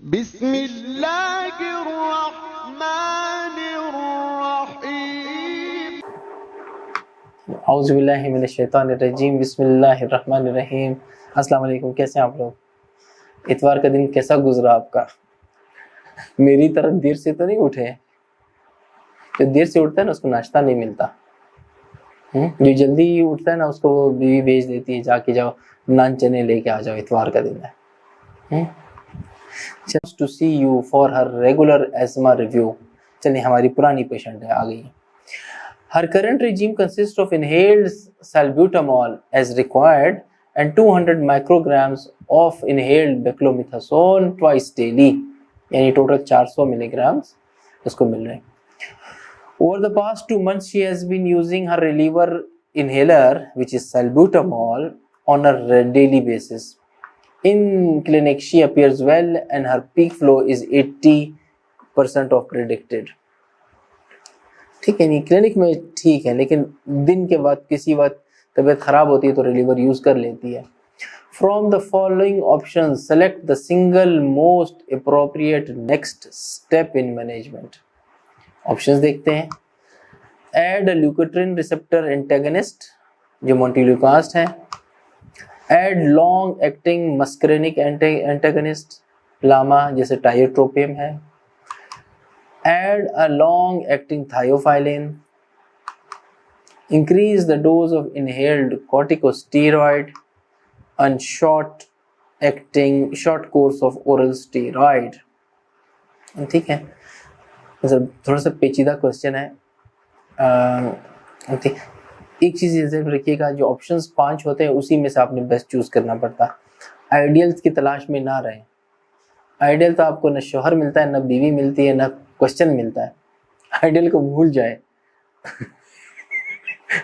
बिस्मिल्लाहिर्रहमानिर्रहीम। औज़ुबिल्लाहिमिनश्शैतानिर्रजीम बिस्मिल्लाहिर्रहमानिर्रहीम। अस्सलाम वालेकुम, कैसे हैं आप लोग? इतवार का दिन कैसा गुजरा आपका? मेरी तरह देर से तो नहीं उठे? जो देर से उठता है ना उसको नाश्ता नहीं मिलता। जो जल्दी उठता है ना उसको वो बीवी भेज देती है, जाके जाओ नान चने लेके आ जाओ, इतवार का दिन है। Just to see you for her regular asthma review. चलिए, हमारी पुरानी पेशेंट है, आ गई। Her current regime consists of inhaled salbutamol as required and 200 micrograms of inhaled beclomethasone twice daily, यानी टोटल 400 मिलीग्राम्स उसको मिल रहे हैं। Over the past 2 months, she has been using her reliever inhaler, which is salbutamol, on a daily basis. In clinic, she appears well and her peak flow is 80% of predicted. ठीक है, नहीं clinic में ठीक है, लेकिन दिन के बाद किसी वक्त तबीयत खराब होती है तो रिलीवर यूज कर लेती है। From the following option select the single most appropriate next step in management. Options देखते हैं। Add a leukotriene receptor antagonist जो मोंटेल्यूकास्ट है। Add long acting muscarinic antagonist LAMA जैसे टाइयोट्रोपियम है। Add a long-acting thiophylline. Increase the dose of inhaled corticosteroid and short course of oral steroid. ठीक है, थोड़ा सा पेचीदा क्वेश्चन है। एक चीज जैसे रखिएगा, जो ऑप्शंस 5 होते हैं उसी में से आपने बेस्ट चूज करना पड़ता है। आइडियल्स की तलाश में ना रहें। आइडियल तो आपको न शोहर मिलता है, न बीवी मिलती है, न क्वेश्चन मिलता है। आइडियल को भूल जाए।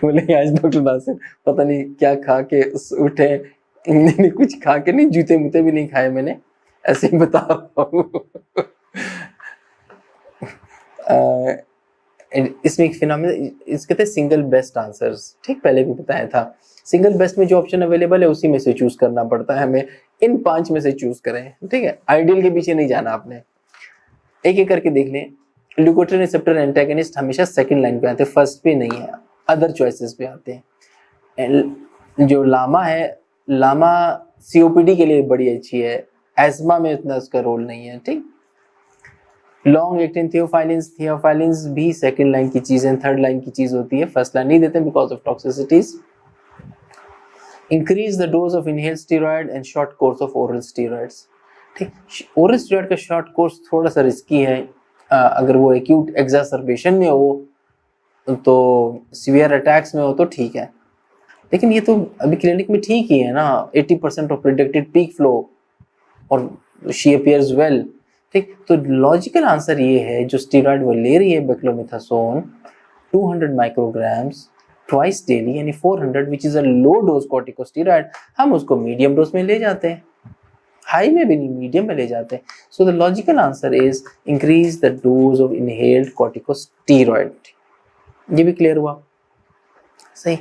बोले आज डॉक्टर नासिर पता नहीं क्या खा के उठे, नहीं कुछ खा के नहीं, जूते मुते भी नहीं खाए मैंने, ऐसे ही बता रहा हूँ। इसमें एक फिनोमेना इसके थे सिंगल बेस्ट आंसर्स। ठीक, पहले भी बताया था। सिंगल बेस्ट में जो ऑप्शन अवेलेबल है उसी में से चूज करना पड़ता है हमें। इन 5 में से चूज करें, ठीक है। आइडियल के पीछे नहीं जाना आपने। एक एक करके देख लें। ल्यूकोट्रिन रिसेप्टर एंटागनिस्ट हमेशा सेकंड लाइन पे आते हैं, फर्स्ट पे नहीं है, अदर चॉइसेस पे आते हैं। जो लामा है, लामा सीओपीडी के लिए बड़ी अच्छी है, एस्मा में उतना उसका रोल नहीं है। ठीक, लॉन्ग एक्टिंग थियोफाइलिन्स भी सेकंड लाइन की चीज है, थर्ड लाइन की चीज होती है, फर्स्ट लाइन नहीं देते because of toxicities. Increase the dose of inhaled steroid and short course of oral steroids. ठीक, ओरल स्टेरॉइड का शॉर्ट कोर्स थोड़ा सा रिस्की है। अगर वो एक्यूट एग्जासर्बेशन में हो तो, सीवियर अटैक्स में हो तो ठीक है, लेकिन ये तो अभी क्लिनिक में ठीक ही है ना। 80% ऑफ प्रेडिक्टेड पीक फ्लो और शी अपीयर्स वेल। ठीक, तो लॉजिकल आंसर ये है, जो स्टेरॉइड वो ले रही है बेक्लोमिथासोन 200 माइक्रोग्राम्स ट्वाइस डेली, यानी 400, which is a low dose corticosteroid, हम उसको मीडियम डोज में ले जाते हैं, हाई में भी नहीं, मीडियम में ले जाते हैं। So the logical answer is increase the dose of inhaled corticosteroid. ये भी क्लियर हुआ? सही।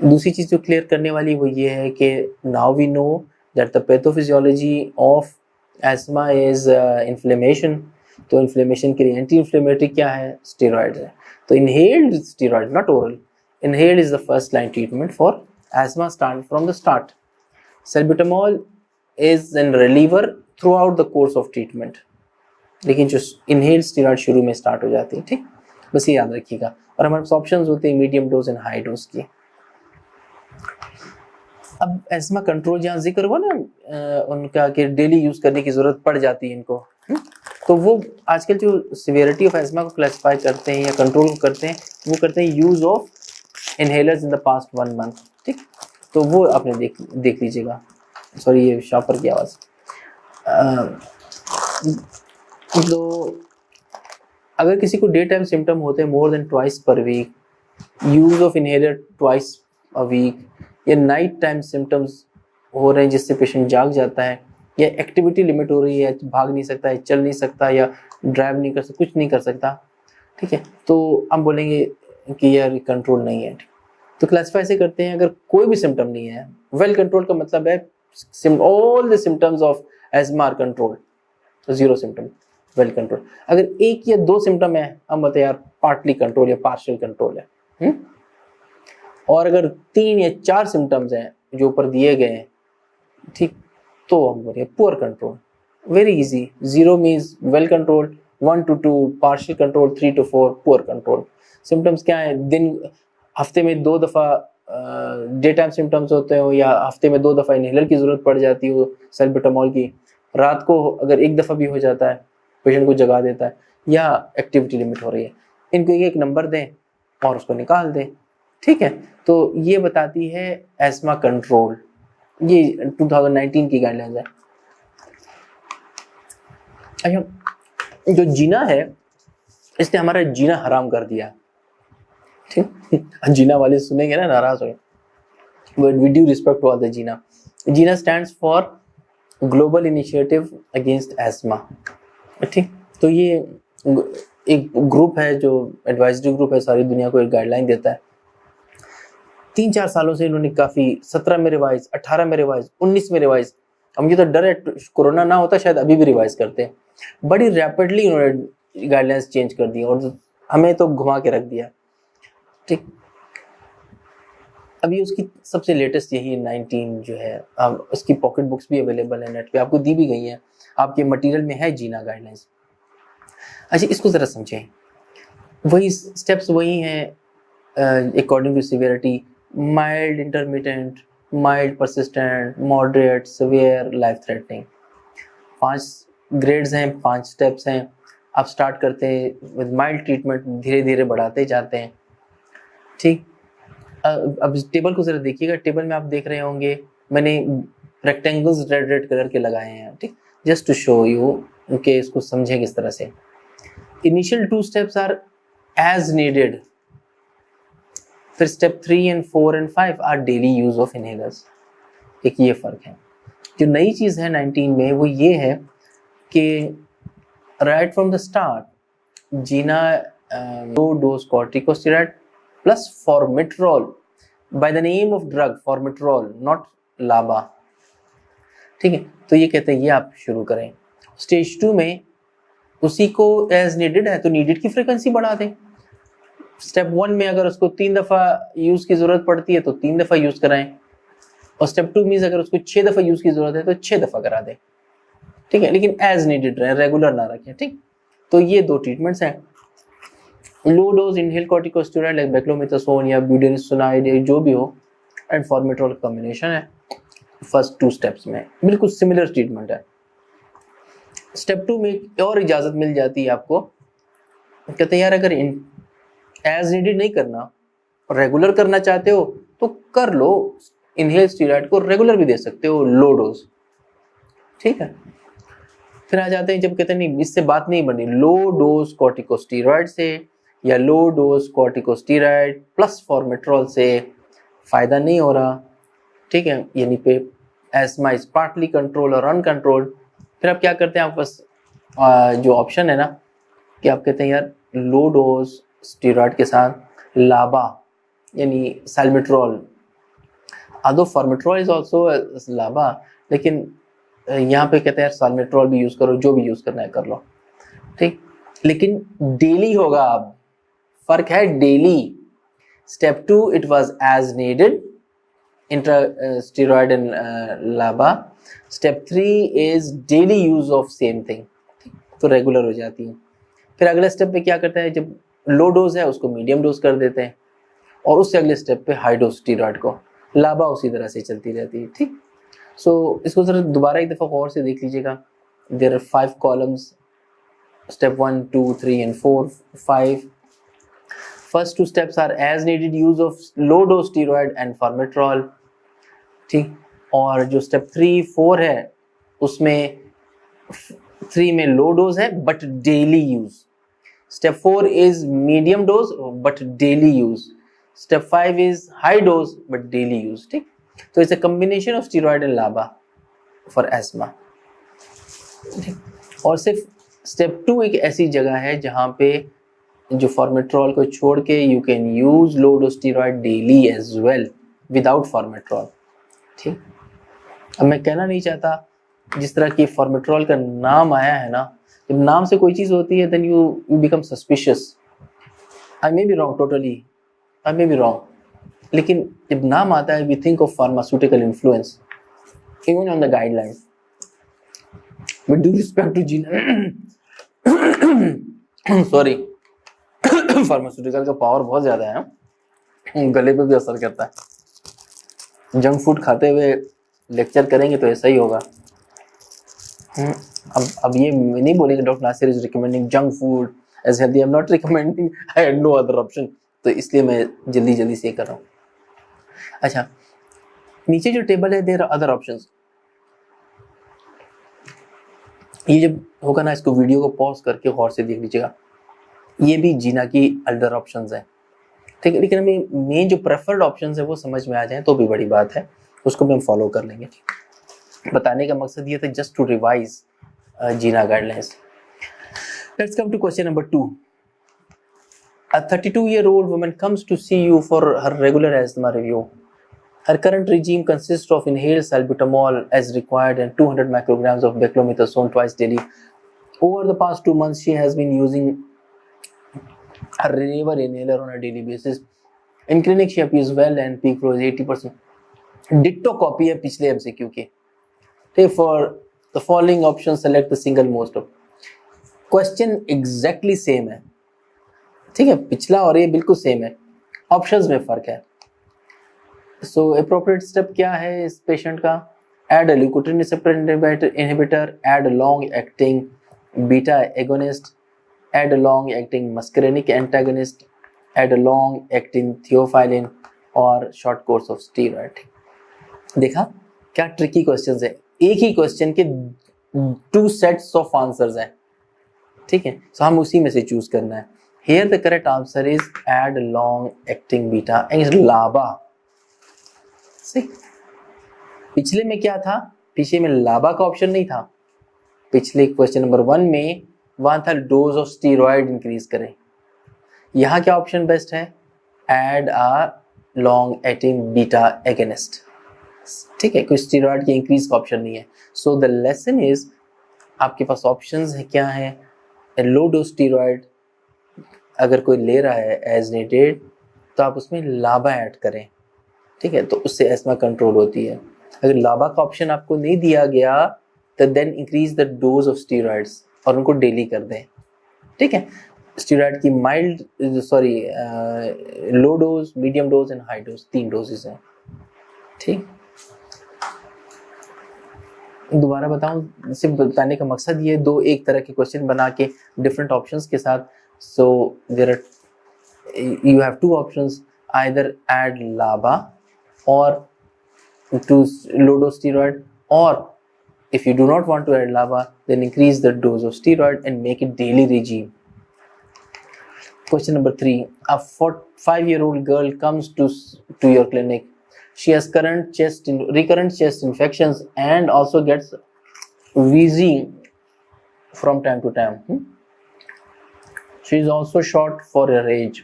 दूसरी चीज जो क्लियर करने वाली वो ये है कि now we know that the pathophysiology of asthma is inflammation. तो इन्फ्लेमेशन के लिए एंटी इन्फ्लेमेटरी क्या है? स्टेरॉइड है। तो inhaled steroid, not oral, inhaled is the first line treatment for asthma start from the start. Salbutamol is a reliever throughout the course of treatment, लेकिन जो inhaled steroid शुरू में स्टार्ट हो जाती है। ठीक, बस ये याद रखिएगा। और हमारे पास ऑप्शंस होते हैं medium dose and high dose की। अब एस्मा कंट्रोल जहाँ जिक्र हुआ ना उनका कि डेली यूज करने की जरूरत पड़ जाती है इनको, तो वो आजकल जो सिवियरिटी ऑफ एस्मा को क्लासिफाई करते हैं या कंट्रोल करते हैं, वो करते हैं use of inhalers in the past 1 month। ठीक, तो वो आपने देख लीजिएगा। सॉरी, ये शॉपर की आवाज। तो अगर किसी को डे टाइम सिम्टम होते हैं more than twice per week, use of inhaler twice a week, या नाइट टाइम सिम्टम्स हो रहे हैं जिससे पेशेंट जाग जाता है, या एक्टिविटी लिमिट हो रही है, भाग नहीं सकता है, चल नहीं सकता, या ड्राइव नहीं कर सकता, कुछ नहीं कर सकता, ठीक है, तो हम बोलेंगे कि यार कंट्रोल नहीं है। तो क्लासिफाई से करते हैं, अगर कोई भी सिम्टम नहीं है, वेल कंट्रोल का मतलब है all the symptoms of asthma are control, तो 0 सिम्टम, वेल कंट्रोल। अगर 1 या 2 सिम्टम है, हम बताए यार पार्टली कंट्रोल या पार्शियल कंट्रोल है। और अगर 3 या 4 सिम्टम्स हैं जो ऊपर दिए गए हैं, ठीक, तो हम बोलिए poor control. Very easy. 0 means well control, 1 to 2 partial control, 3 to 4 poor control. Symptoms क्या है? हफ्ते में 2 दफ़ा डे टाइम सिम्टम्स होते हो, या हफ्ते में 2 दफ़ा इनहेलर की ज़रूरत पड़ जाती हो सैल्बुटामॉल की, रात को अगर 1 दफ़ा भी हो जाता है, पेशेंट को जगा देता है, या एक्टिविटी लिमिट हो रही है, इनको एक नंबर दें और उसको निकाल दें। ठीक है, तो ये बताती है एस्मा कंट्रोल। ये 2019 की गाइडलाइंस है। अच्छा, जो जीना है इसने हमारा जीना हराम कर दिया। ठीक, जीना वाले सुनेंगे ना नाराज हो। With due respect to all the GINA, GINA stands for global initiative against asthma. ठीक, तो ये एक ग्रुप है जो एडवाइजरी ग्रुप है, सारी दुनिया को एक गाइडलाइन देता है। 3-4 सालों से इन्होंने काफ़ी 17 में रिवाइज, 18 में रिवाइज, 19 में रिवाइज। अब मुझे तो डर है कोरोना ना होता शायद अभी भी रिवाइज करते हैं। बड़ी रैपिडली इन्होंने गाइडलाइंस चेंज कर दी और हमें तो घुमा के रख दिया। ठीक, अभी उसकी सबसे लेटेस्ट यही 19 जो है, उसकी पॉकेट बुक्स भी अवेलेबल है नेट पे, आपको दी भी गई हैं, आपके मटेरियल में है जीना गाइडलाइंस। अच्छा, इसको ज़रा समझें। वही स्टेप्स वही हैं according to severity, mild, intermediate, mild, persistent, moderate, severe, life threatening. 5 grades हैं, 5 स्टेप्स हैं। आप स्टार्ट करते हैं विद माइल्ड ट्रीटमेंट, धीरे धीरे बढ़ाते जाते हैं। ठीक, अब टेबल को जरा देखिएगा। टेबल में आप देख रहे होंगे मैंने रेक्टेंगल्स रेड रेड कलर के लगाए हैं। ठीक, जस्ट टू शो यू कि इसको समझें किस तरह से। Initial 2 steps are as needed, फिर step 3 and 4 and 5 are daily use of inhalers. एक ये फर्क है। जो नई चीज है 19 में वो ये है कि right from the start GINA low dose corticosteroid plus formoterol by the name of drug formoterol, not LABA। ठीक है, तो ये कहते हैं ये आप शुरू करें। स्टेज 2 में उसी को एज नीडेड है तो नीडेड की फ्रीक्वेंसी बढ़ा दें। स्टेप 1 में अगर उसको 3 दफ़ा यूज की जरूरत पड़ती है तो 3 दफ़ा यूज कराएं, और स्टेप 2 में अगर उसको 6 दफ़ा यूज की जरूरत है तो 6 दफ़ा करा दें। ठीक है, लेकिन एज नीडेड रहे, रेगुलर ना रखें। ठीक, तो ये 2 ट्रीटमेंट्स हैं। Low dose inhale corticosteroid like beclomethasone या ब्यूडेनसोनाइड जो भी हो, एंड फॉर्मेट्रोल कॉम्बिनेशन है। फर्स्ट 2 स्टेप्स में बिल्कुल सिमिलर ट्रीटमेंट है। स्टेप 2 में और इजाजत मिल जाती है आपको, कहते हैं यार अगर एज नीडेड नहीं करना, रेगुलर करना चाहते हो तो कर लो, इनहेल स्टेरॉइड को रेगुलर भी दे सकते हो, लो डोज। ठीक है, फिर आ जाते हैं जब कहते हैं नहीं इससे बात नहीं बनी, लो डोज कॉर्टिकोस्टेरॉइड से या लो डोज कॉर्टिकोस्टेरॉइड प्लस फॉर्मेट्रोल से फायदा नहीं हो रहा। ठीक है, यानी पे एस्मा इज पार्टली कंट्रोल और अनकंट्रोल्ड। फिर आप क्या करते हैं, आप बस जो ऑप्शन है ना कि आप कहते हैं यार लो डोज स्टेरॉइड के साथ लाबा यानी सैल्मेट्रोल, आदो फॉर्मेट्रोल इज ऑल्सो लाबा, लेकिन यहाँ पे कहते हैं सैल्मेट्रोल भी यूज करो, जो भी यूज करना है कर लो। ठीक, लेकिन डेली होगा। अब फर्क है daily. Step 2 it was as needed intra steroid and LABA. Step 3 is daily use of same thing, तो रेगुलर हो जाती है। फिर अगले स्टेप पे क्या करते हैं, जब लो डोज है उसको मीडियम डोज कर देते हैं, और उससे अगले स्टेप पे हाई डोज स्टेरॉइड को, लाबा उसी तरह से चलती रहती है। ठीक, सो इसको जरा दोबारा एक दफ़ा गौर से देख लीजिएगा। There are 5 columns, step 1, 2, 3 and 4, 5। First 2 steps are as needed use of low dose steroid and formoterol. ठीक, और जो स्टेप 3, 4 है उसमें 3 में लो डोज है but daily use. Step 4 is medium dose but daily use. Step 5 is high dose but daily use. ठीक, तो it's a combination of steroid and लाबा फॉर एस्मा। और सिर्फ स्टेप 2 एक ऐसी जगह है जहां पे जो फॉर्मेट्रोल को छोड़ के you can use low dose steroid daily as well without formoterol. ठीक, अब मैं कहना नहीं चाहता जिस तरह की फॉर्मेट्रॉल का नाम आया है ना, जब नाम से कोई चीज होती है then you become suspicious. I may be wrong, totally I may be wrong, लेकिन जब नाम आता है we think of pharmaceutical influence even on the guidelines. With due respect to GINA, sorry, pharmaceutical का पावर बहुत ज्यादा है, गले पे भी असर करता है। जंक फूड खाते हुए लेक्चर करेंगे तो ऐसा ही होगा। अब ये नहीं बोलेंगे doctor Nasir is recommending junk food as healthy, I am not recommending, I had no other option, तो इसलिए मैं जल्दी से कर रहा हूँ। अच्छा, नीचे जो टेबल है देयर आर अदर ऑप्शंस। ये जब होगा ना, इसको वीडियो को पॉज करके गौर से देख लीजिएगा, ये भी जीना की अदर ऑप्शंस है, ठीक है, लेकिन हमें मेन जो प्रेफर्ड ऑप्शंस है वो समझ में आ जाए तो भी बड़ी बात है, उसको भी हम फॉलो कर लेंगे। बताने का मकसद ये था just to revise GINA guidelines. Let's come to question number 2। A 32-year-old woman comes to see you for her regular asthma review. Her current regime consists of inhaled salbutamol as required and 200 micrograms of beclomethasone twice daily. Over the past 2 months, she has been using her reliever inhaler on a daily basis. In clinic, she appears well and peak flow is 80%. Ditto copy है पिछले MCQ के। For the following options, select the single most of. Question exactly same है, ठीक है, पिछला और ये बिल्कुल सेम है, ऑप्शंस में फर्क है। सो एप्रोप्रिएट स्टेप क्या है इस पेशेंट का? Add a leukotriene receptor inhibitor, add a long acting beta agonist, add a long acting muscarinic antagonist, add a long acting theophylline और शॉर्ट कोर्स ऑफ स्टीरॉयड। देखा क्या ट्रिकी क्वेश्चंस है, एक ही question के 2 सेट्स ऑफ आंसर्स हैं, ठीक है, सो हम उसी में से चूज करना है। Here the correct answer is add long acting beta and LABA. See, पिछले में क्या था? पिछले में लाबा का ऑप्शन नहीं था। पिछले क्वेश्चन नंबर 1 में वहां था डोज ऑफ स्टीरॉयड इंक्रीज करें। यहाँ क्या ऑप्शन बेस्ट है? Add a long acting beta agonist, ठीक है, कोई स्टीरॉयड की इंक्रीज का ऑप्शन नहीं है। सो द लेसन इज, आपके पास ऑप्शंस है क्या है? लो डोज स्टीरॉयड अगर कोई ले रहा है एज नीडेड तो आप उसमें लाबा ऐड करें, ठीक है, तो उससे एस्मा कंट्रोल होती है। अगर लाबा का ऑप्शन आपको नहीं दिया गया तो then increase the dose of steroids और उनको डेली कर दें, ठीक है। स्टीरॉइड की mild low dose, medium dose and high dose, 3 doses हैं, ठीक। दोबारा बताऊं, सिर्फ बताने का मकसद ये 2 एक तरह के क्वेश्चन बना के डिफरेंट ऑप्शंस के साथ। So there are, you have 2 options, either add LABA or to low dose steroid, or if you do not want to add LABA then increase the dose of steroid and make it daily regime. Question number 3, a 5-year-old girl comes to your clinic. She has recurrent chest infections and also gets wheezing from time to time. She is also short for her age.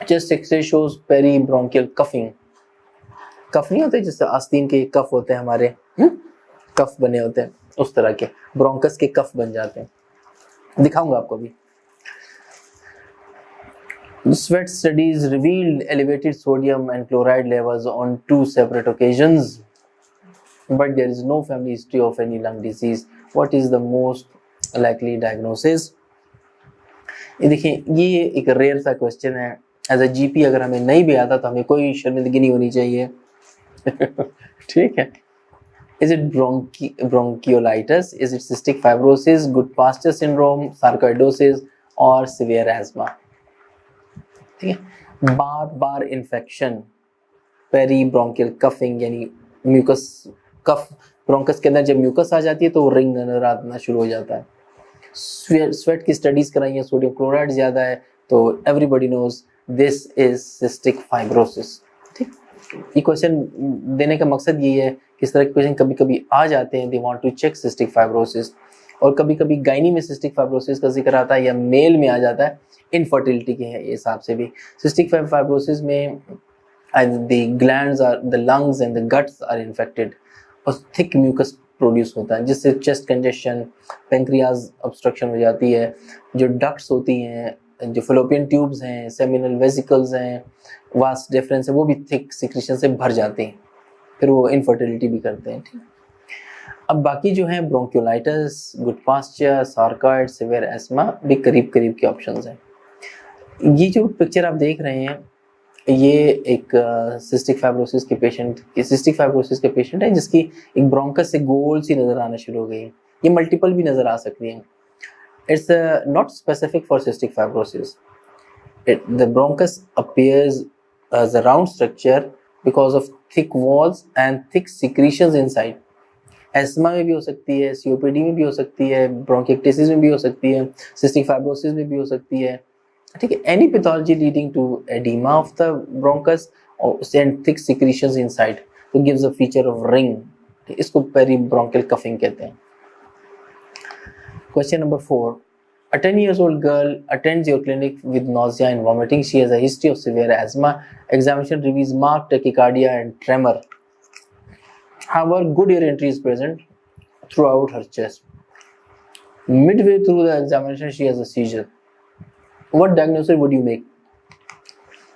Chest X-ray shows peribronchial cuffing. कफ नहीं होते जैसे आस्तीन के कफ होते हैं हमारे, कफ बने होते हैं, उस तरह के ब्रोंकस के कफ बन जाते हैं, दिखाऊंगा आपको भी। Sweat studies revealed elevated sodium and chloride levels on 2 separate occasions, but there is no family history of any lung disease. What is the most likely diagnosis? ये देखिए, ये एक रेयर सा क्वेश्चन है। एज अ जीपी अगर हमें नहीं भी आता तो हमें कोई शर्मिंदगी नहीं होनी चाहिए, ठीक है। Is it bronchiolitis, is it cystic fibrosis, Goodpasture syndrome, sarcoidosis और सीवियर एस्मा, ठीक है। बार बार इन्फेक्शन, पेरीब्रोंकियल कफिंग यानी म्यूकस कफ, ब्रोंकस के अंदर जब म्यूकस आ जाती है तो रिंग नजर आना शुरू हो जाता है। स्वेट की स्टडीज कराई है, सोडियम क्लोराइड ज्यादा है, तो everybody knows this is cystic fibrosis, ठीक। ये क्वेश्चन देने का मकसद ये है, किस तरह के क्वेश्चन कभी कभी आ जाते हैं, they want to check cystic fibrosis, और कभी कभी गायनी में सिस्टिक फाइब्रोसिस का जिक्र आता है या मेल में आ जाता है, इनफर्टिलिटी के हिसाब से भी। सिस्टिक फाइब्रोसिस में the glands are, the lungs and the guts are infected, और thick mucus प्रोड्यूस होता है, जिससे चेस्ट कंजेशन, पेंक्रियाज ऑब्स्ट्रक्शन हो जाती है, जो डक्ट्स होती हैं, जो फेलोपियन ट्यूब्स हैं, सेमिनल वेसिकल्स हैं, वास डिफरेंस है, वो भी थिक सिक्रीशन से भर जाते हैं, फिर वो इनफर्टिलिटी भी करते हैं। ठीक, अब बाकी जो है ब्रोंक्योलाइटिस, गुड पास्चर, सार्कॉइड, सिवियर एस्मा भी करीब करीब के ऑप्शंस हैं। ये जो पिक्चर आप देख रहे हैं ये एक सिस्टिक फाइब्रोसिस के पेशेंट है जिसकी एक ब्रोंकस से गोल सी नजर आना शुरू हो गई है। ये मल्टीपल भी नजर आ सकती है। It's not specific for cystic fibrosis. The bronchus appears as a round structure because of thick walls and thick secretions inside. Asthma में भी हो सकती है, सीओपीडी में भी हो सकती है, ब्रोंकिक्टिसिस में भी हो सकती है, सिस्टिक फाइब्रोसिस में भी हो सकती है। ठीक है, any pathology leading to oedema of the bronchus और थिक सिक्रीशंस इनसाइड तो gives a feature of ring. इसको पेरीब्रोंकियल कफिंग कहते हैं। Question number 4, a 10-year-old girl attends your clinic with nausea and vomiting. She has a history of severe asthma. Examination reveals marked tachycardia and tremor. However, good air entry is present throughout her chest. Midway through the examination, she has a seizure. What diagnosis would you make?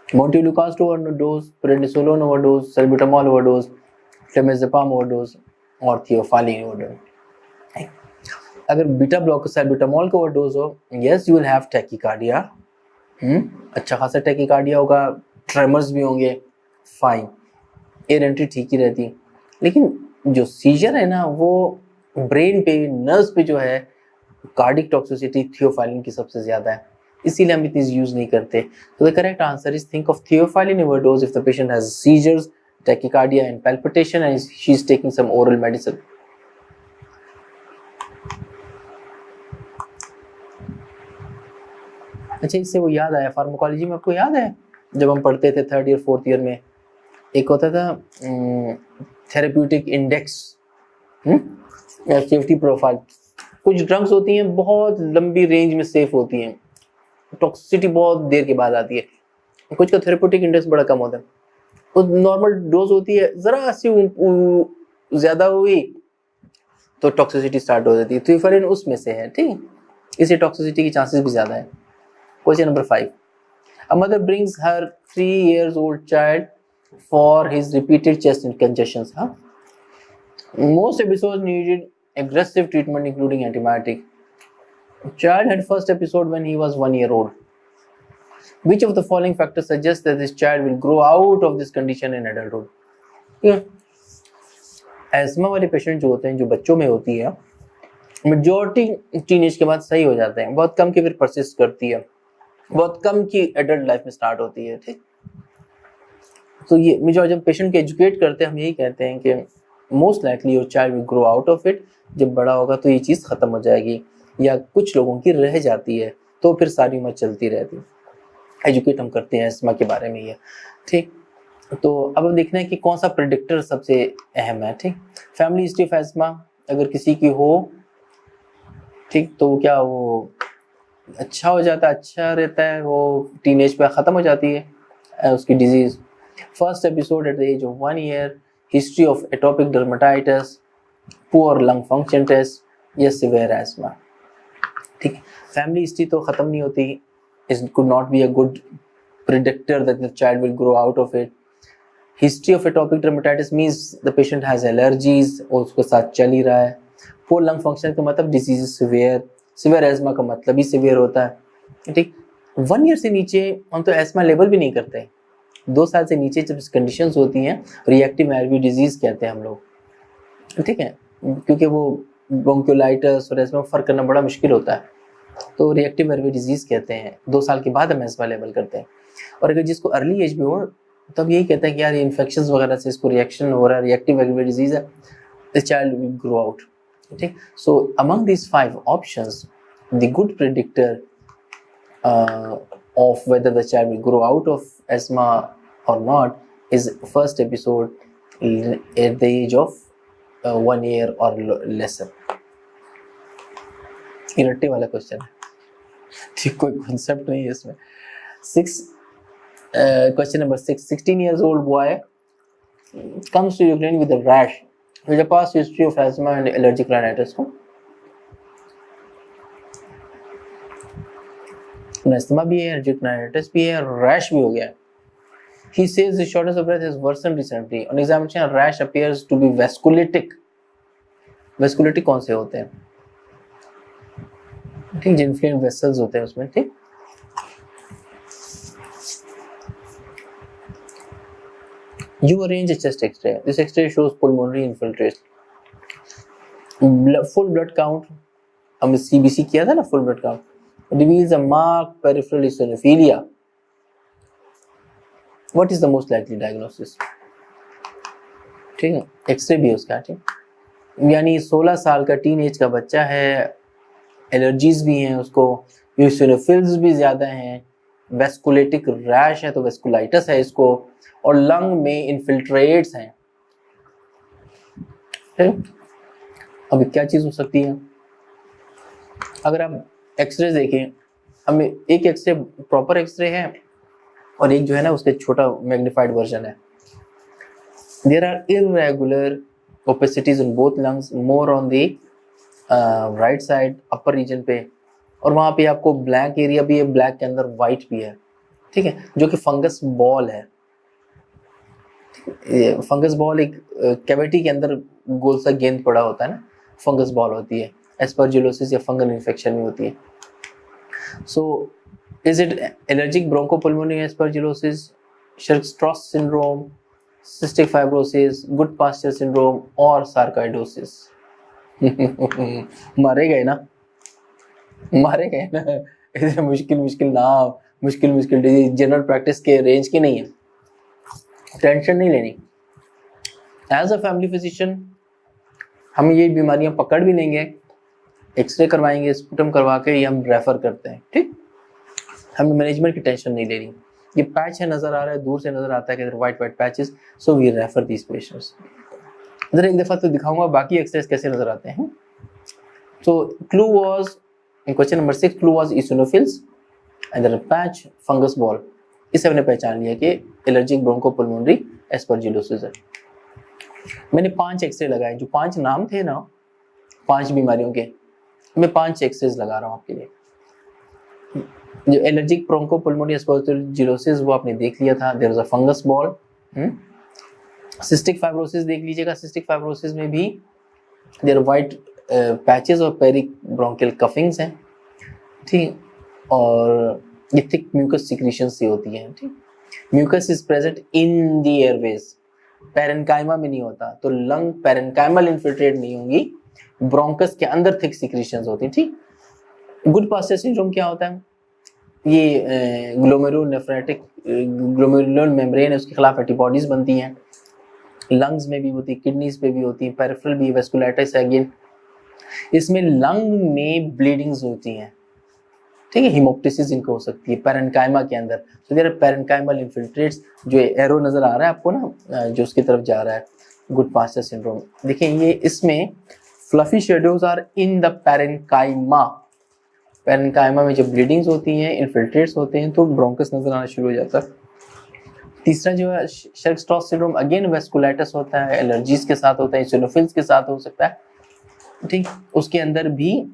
Montelukast overdose, prednisolone overdose, salbutamol overdose, clemizepam overdose, और थियोफालिन overdose. अगर beta blocker सैल्ब्यूटामॉल का overdose हो, yes you will have tachycardia, अच्छा खासा tachycardia होगा, tremors भी होंगे, fine, air entry ठीक ही रहती। लेकिन जो सीजर है ना वो ब्रेन पे, नर्व्स पे जो है, कार्डिक टॉक्सिसिटी थियोफाइलिन की सबसे ज्यादा है, इसीलिए हम इतनी यूज नहीं करते। तो the correct answer is think of theophylline overdose if the patient has seizures, tachycardia and palpitation and she is taking some oral medicine. अच्छा, इससे वो याद आया, फार्माकोलॉजी में आपको याद है जब हम पढ़ते थे 3rd ईयर 4th ईयर में, एक होता था थेरेप्यूटिक इंडेक्स या सेफ्टी प्रोफाइल। कुछ ड्रग्स होती हैं बहुत लंबी रेंज में सेफ होती हैं, टॉक्सिसिटी बहुत देर के बाद आती है, कुछ का थेरेप्यूटिक इंडेक्स बड़ा कम होता है, वो नॉर्मल डोज होती है, जरा सी ज्यादा हुई तो टॉक्सिसिटी स्टार्ट हो जाती है, तो फिर उसमें से है। ठीक, इसी टॉक्सिसिटी की चांसेस भी ज्यादा है। Question number 5. A mother brings her 3-year-old child for his repeated chest congestions. Most episodes needed aggressive treatment, including antibiotic. Child had first episode when he was 1 year old. Which of the following factors suggests that this child will grow out of this condition in adulthood? ESMA वाले patient जो होते हैं, जो बच्चों में होती है, majority teenage के बाद सही हो जाते हैं, बहुत कम की फिर परसिस्ट करती है, बहुत कम की एडल्ट लाइफ में स्टार्ट होती है। ठीक, तो ये मुझे जब पेशेंट को एजुकेट करते हैं हम यही कहते हैं कि most likely your child will grow out of it, जब बड़ा होगा तो ये चीज़ खत्म हो जाएगी, या कुछ लोगों की रह जाती है तो फिर सारी उम्र चलती रहती है। एजुकेट हम करते हैं एस्मा के बारे में ये। ठीक, तो अब हम देखना है कि कौन सा प्रेडिक्टर सबसे अहम है। ठीक, फैमिली हिस्ट्री ऑफ एस्मा अगर किसी की हो, ठीक, तो क्या वो अच्छा हो जाता है, अच्छा रहता है, वो टीनेज पे ख़त्म हो जाती है उसकी disease. First episode at the age of 1 year, history of atopic dermatitis, poor lung function test या सिवियर एस्मा। ठीक, फैमिली हिस्ट्री तो ख़त्म नहीं होती, it could not be a good predictor that the child will grow out of it. History of atopic dermatitis means the patient has allergies और उसके साथ चल ही रहा है। पुअर लंग फंक्शन का मतलब डिजीज सिवियर, सिवियर एस्मा का मतलब ही सिवियर होता है। ठीक, 1 ईयर से नीचे हम तो एस्मा लेबल भी नहीं करते, 2 साल से नीचे जब कंडीशंस होती हैं रिएक्टिव एयरवे डिजीज कहते हैं हम लोग। ठीक है, क्योंकि वो ब्रोंकियोलाइटिस और एस्मा में फर्क करना बड़ा मुश्किल होता है, तो रिएक्टिव एयरवे डिजीज कहते हैं। 2 साल के बाद हम एस्मा लेबल करते हैं। और अगर जिसको अर्ली एज में हो तब यही कहता है कि यार ये इन्फेक्शन वगैरह से इसको रिएक्शन हो रहा है, रिएक्टिव एयरवे डिजीज है, the child will grow out. ठीक, so among these 5 options, the good predictor of whether the child will grow out of asthma or not is first episode at the age of 1 year or lesser. ये रट्टे वाला question है, ठीक, कोई concept नहीं है इसमें। Question number 6. 16 years old boy comes to your clinic with a rash With a past history of asthma and allergic rhinitis को asthma भी है, एलर्जिक राइनाइटिस भी है, रैश भी हो गया है. He says the shortness of breath has worsened recently. On examination, rash appears to be vasculitic. Vasculitic कौन से होते हैं? ठीक, जिनफ्लेम वेसल्स होते हैं उसमें. ठीक, You arrange a chest X-ray. This X-ray shows pulmonary infiltration. Full blood count. हमने CBC किया था ना, full blood count. Reveals a marked peripheral eosinophilia. What is the most likely diagnosis? ठीक है, X-ray भी है उसका. ठीक, यानी 16 साल का टीन एज का बच्चा है, एलर्जीज भी हैं उसको, eosinophils भी ज्यादा हैं, वेस्कुलेटिक रैश है तो वेस्कुलाइटिस है इसको, और लंग में इन्फिल्ट्रेट्स हैं. अब क्या चीज हो सकती है? अगर आप एक्सरे देखें, हमें एक एक्सरे प्रॉपर एक्सरे है और एक जो है ना उसके छोटा मैग्निफाइड वर्जन है. There are irregular opacities in both lungs, more on the right side upper region पे, और वहां पे आपको ब्लैक एरिया भी है, ब्लैक के अंदर वाइट भी है. ठीक है, जो कि फंगस बॉल है. फंगस बॉल एक कैविटी के अंदर गोल सा गेंद पड़ा होता है ना, फंगस बॉल होती है. एस्परजिलोसिस या फंगल इन्फेक्शन में होती है. So is it allergic bronchopulmonary aspergillosis, Churg Strauss syndrome, cystic fibrosis, Goodpasture syndrome और सार्काइडोसिस? मारे गए ना, मारे गए ना. ऐसे मुश्किल मुश्किल नाम, मुश्किल मुश्किल डिजीज जनरल प्रैक्टिस के रेंज की नहीं है. टेंशन नहीं लेनी. एज अ फैमिली फिजिशियन हम ये बीमारियां पकड़ भी लेंगे, एक्सरे करवाएंगे, स्पुटम करवा के ये हम रेफर करते हैं. ठीक, हमें मैनेजमेंट की टेंशन नहीं लेनी. ये पैच है, नजर आ रहा है, दूर से नजर आता है कि white white patches, so we refer these patients. इधर एक दफा तो दिखाऊंगा बाकी एक्सरेस कैसे नजर आते हैं. So clue was in question number 6, clue was eosinophils and then patch fungus ball. इसे हमने पहचान लिया कि एलर्जिक ब्रोंकोपुल्मोनरी एस्परजिलोसिस है. मैंने 5 एक्सरे लगाए, जो 5 नाम थे ना 5 बीमारियों के, मैं 5 एक्सरेस लगा रहा हूँ आपके लिए. जो एलर्जिक ब्रोंकोपुल्मोनरी एस्परजिलोसिस वो आपने देख लिया था, there is a fungus ball. Cystic fibrosis देख लीजिएगा, सिस्टिक फाइब्रोसिस में भी देयर वाइट पैचेस और पेरिक ब्रोंकियल कफिंग्स हैं. ठीक, और ये थिक म्यूकस सिक्रीशन से होती है. ठीक, mucus is present in the airways, parenchyma में नहीं होता, तो लंग पैरेन्काइमल इन्फिल्ट्रेट नहीं होंगी, ब्रोंकस के अंदर थिक सिक्रीशंस होती. ठीक, गुड पास्चर सिंड्रोम क्या होता है? ये ग्लोमेरुलोनेफ्रेटिक ग्लोमेरुलर मेम्ब्रेन है, उसके खिलाफ एंटीबॉडीज बनती हैं. लंग्स में भी होती है, किडनीज पे भी होती है, पेरिफेरल भी, वेस्कुलाइटिस है अगेन. इसमें लंग में ब्लीडिंग्स होती हैं. ठीक है, हिमोप्टिसिस इनको हो सकती है पैरेन्काइमा के अंदर. तो देयर आर पैरेन्काइमल इन्फिल्ट्रेट्स, जो एरो नजर आ रहा है आपको ना, जो उसकी तरफ जा रहा है, गुड पास्चर सिंड्रोम. देखिए ये इसमें fluffy shadows are in the parenchyma. Parenchyma में जब ब्लीडिंग्स होती हैं, इन्फिल्ट्रेट्स होते हैं, तो ब्रोंकस नजर आना शुरू हो जाता है. तीसरा जो है शर्क-स्ट्रॉस सिंड्रोम, अगेन वेस्कुलाइटिस होता है, एलर्जीज के साथ होता है, eosinophils के साथ हो सकता है. ठीक, उसके अंदर भी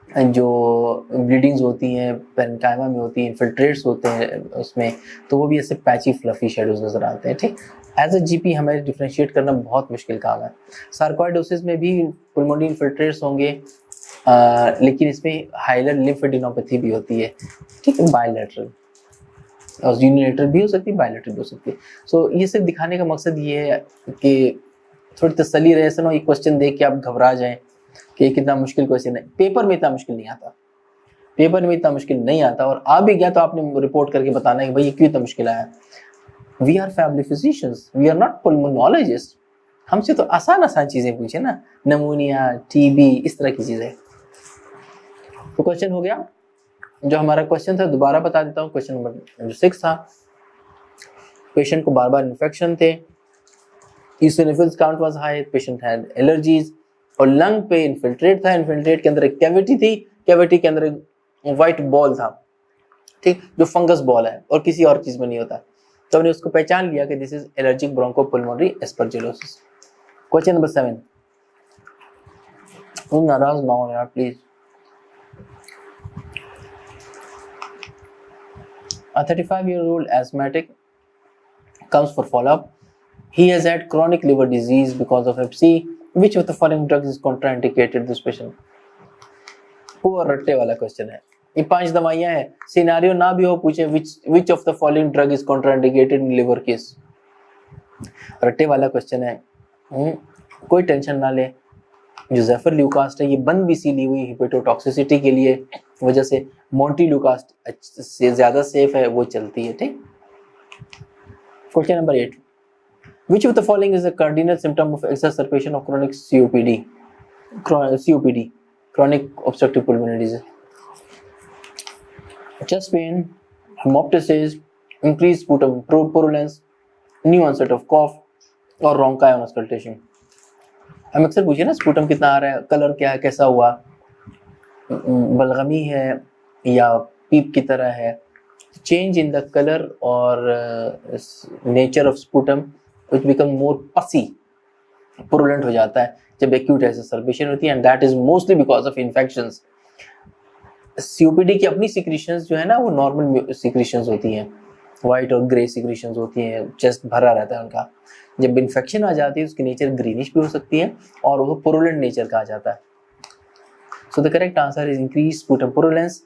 जो ब्लीडिंग्स होती हैं पैरेन्काइमा में होती है, इन्फिल्ट्रेट्स होते हैं उसमें, तो वो भी ऐसे पैची फ्लफी शेडोज नजर आते हैं. ठीक, एज अ जीपी हमें डिफरेंशिएट करना बहुत मुश्किल काम है. सार्कोइडोसिस में भी पुल्मोनरी इन्फिल्ट्रेट्स होंगे, लेकिन इसमें हाइलर लिम्फेडिनोपैथी भी होती है. ठीक है, बायलैटरल और यूनिलेटरल भी हो सकती है, बायलैटरल भी हो सकती है. सो ये सिर्फ दिखाने का मकसद ये है कि थोड़ी तसल्ली रहे, ऐसा ना एक क्वेश्चन देख के आप घबरा जाएं कि कितना मुश्किल क्वेश्चन है. पेपर में इतना मुश्किल नहीं आता, पेपर में इतना मुश्किल नहीं आता, और आ भी गया तो आपने रिपोर्ट करके बताना है कि भाई ये क्यों इतना मुश्किल आया. We are family physicians, we are not pulmonologists. हमसे तो आसान आसान चीजें पूछे ना, नमूनिया, टीबी, इस तरह की चीजें. तो क्वेश्चन हो गया. जो हमारा क्वेश्चन था दोबारा बता देता हूँ. क्वेश्चन नंबर 6 था, पेशेंट को बार बार इन्फेक्शन थे, eosinophils count was high, patient had allergies, और लंग पे इन्फिल्ट्रेट था, इन्फिल्ट्रेट के अंदर एक कैविटी थी, कैविटी के अंदर एक व्हाइट बॉल था. ठीक, जो फंगस बॉल है और किसी और चीज में नहीं होता. तो हमने उसको पहचान लिया कि this is allergic bronchopulmonary aspergillosis. Question number 7, नाराज ना हो यार please. A 35-year-old asthmatic comes for follow-up. He has had chronic liver disease because of Hep C. Which of the following drugs is contraindicated this patient? पूरा रट्टे वाला question है। ये 5 दवाइयां हैं, सिनेरियो ना भी हो पूछे which of the following drug is contraindicated in liver case। Ratte वाला क्वेश्चन है। कोई टेंशन ना ले, जो ज़ेफर ल्यूकास्ट है ये बंद भी सी ली हुई हिपेटोटॉक्सिसिटी के लिए वजह से मोंटी ल्यूकास्ट से ज्यादा सेफ है, वो चलती है। ठीक। Question number 8, which of the following is a cardinal symptom of exacerbation of chronic COPD? COPD, chronic obstructive pulmonary disease. Chest pain, hemoptysis, increased sputum purulence, new onset of cough और bronchi auscultation। हम अक्सर पूछे ना sputum कितना आ रहा है, colour क्या है, कैसा हुआ, बलगमी है या पीप की तरह है। चेंज इन द कलर और nature of sputum which become more पसी, पुरुलेंट हो जाता है जब एक्यूट एक्सरबेशन होती है, and that is mostly because of infections. COPD की अपनी सिक्रीशंस जो है ना वो नॉर्मल सिक्रीशंस होती हैं, वाइट और ग्रे सिक्रीशंस होती हैं, चेस्ट भरा रहता है उनका। जब इन्फेक्शन आ जाती है उसकी नेचर ग्रीनिश भी हो सकती है और वो पुरुलेंट नेचर का आ जाता है। So the correct answer is increase sputum purulence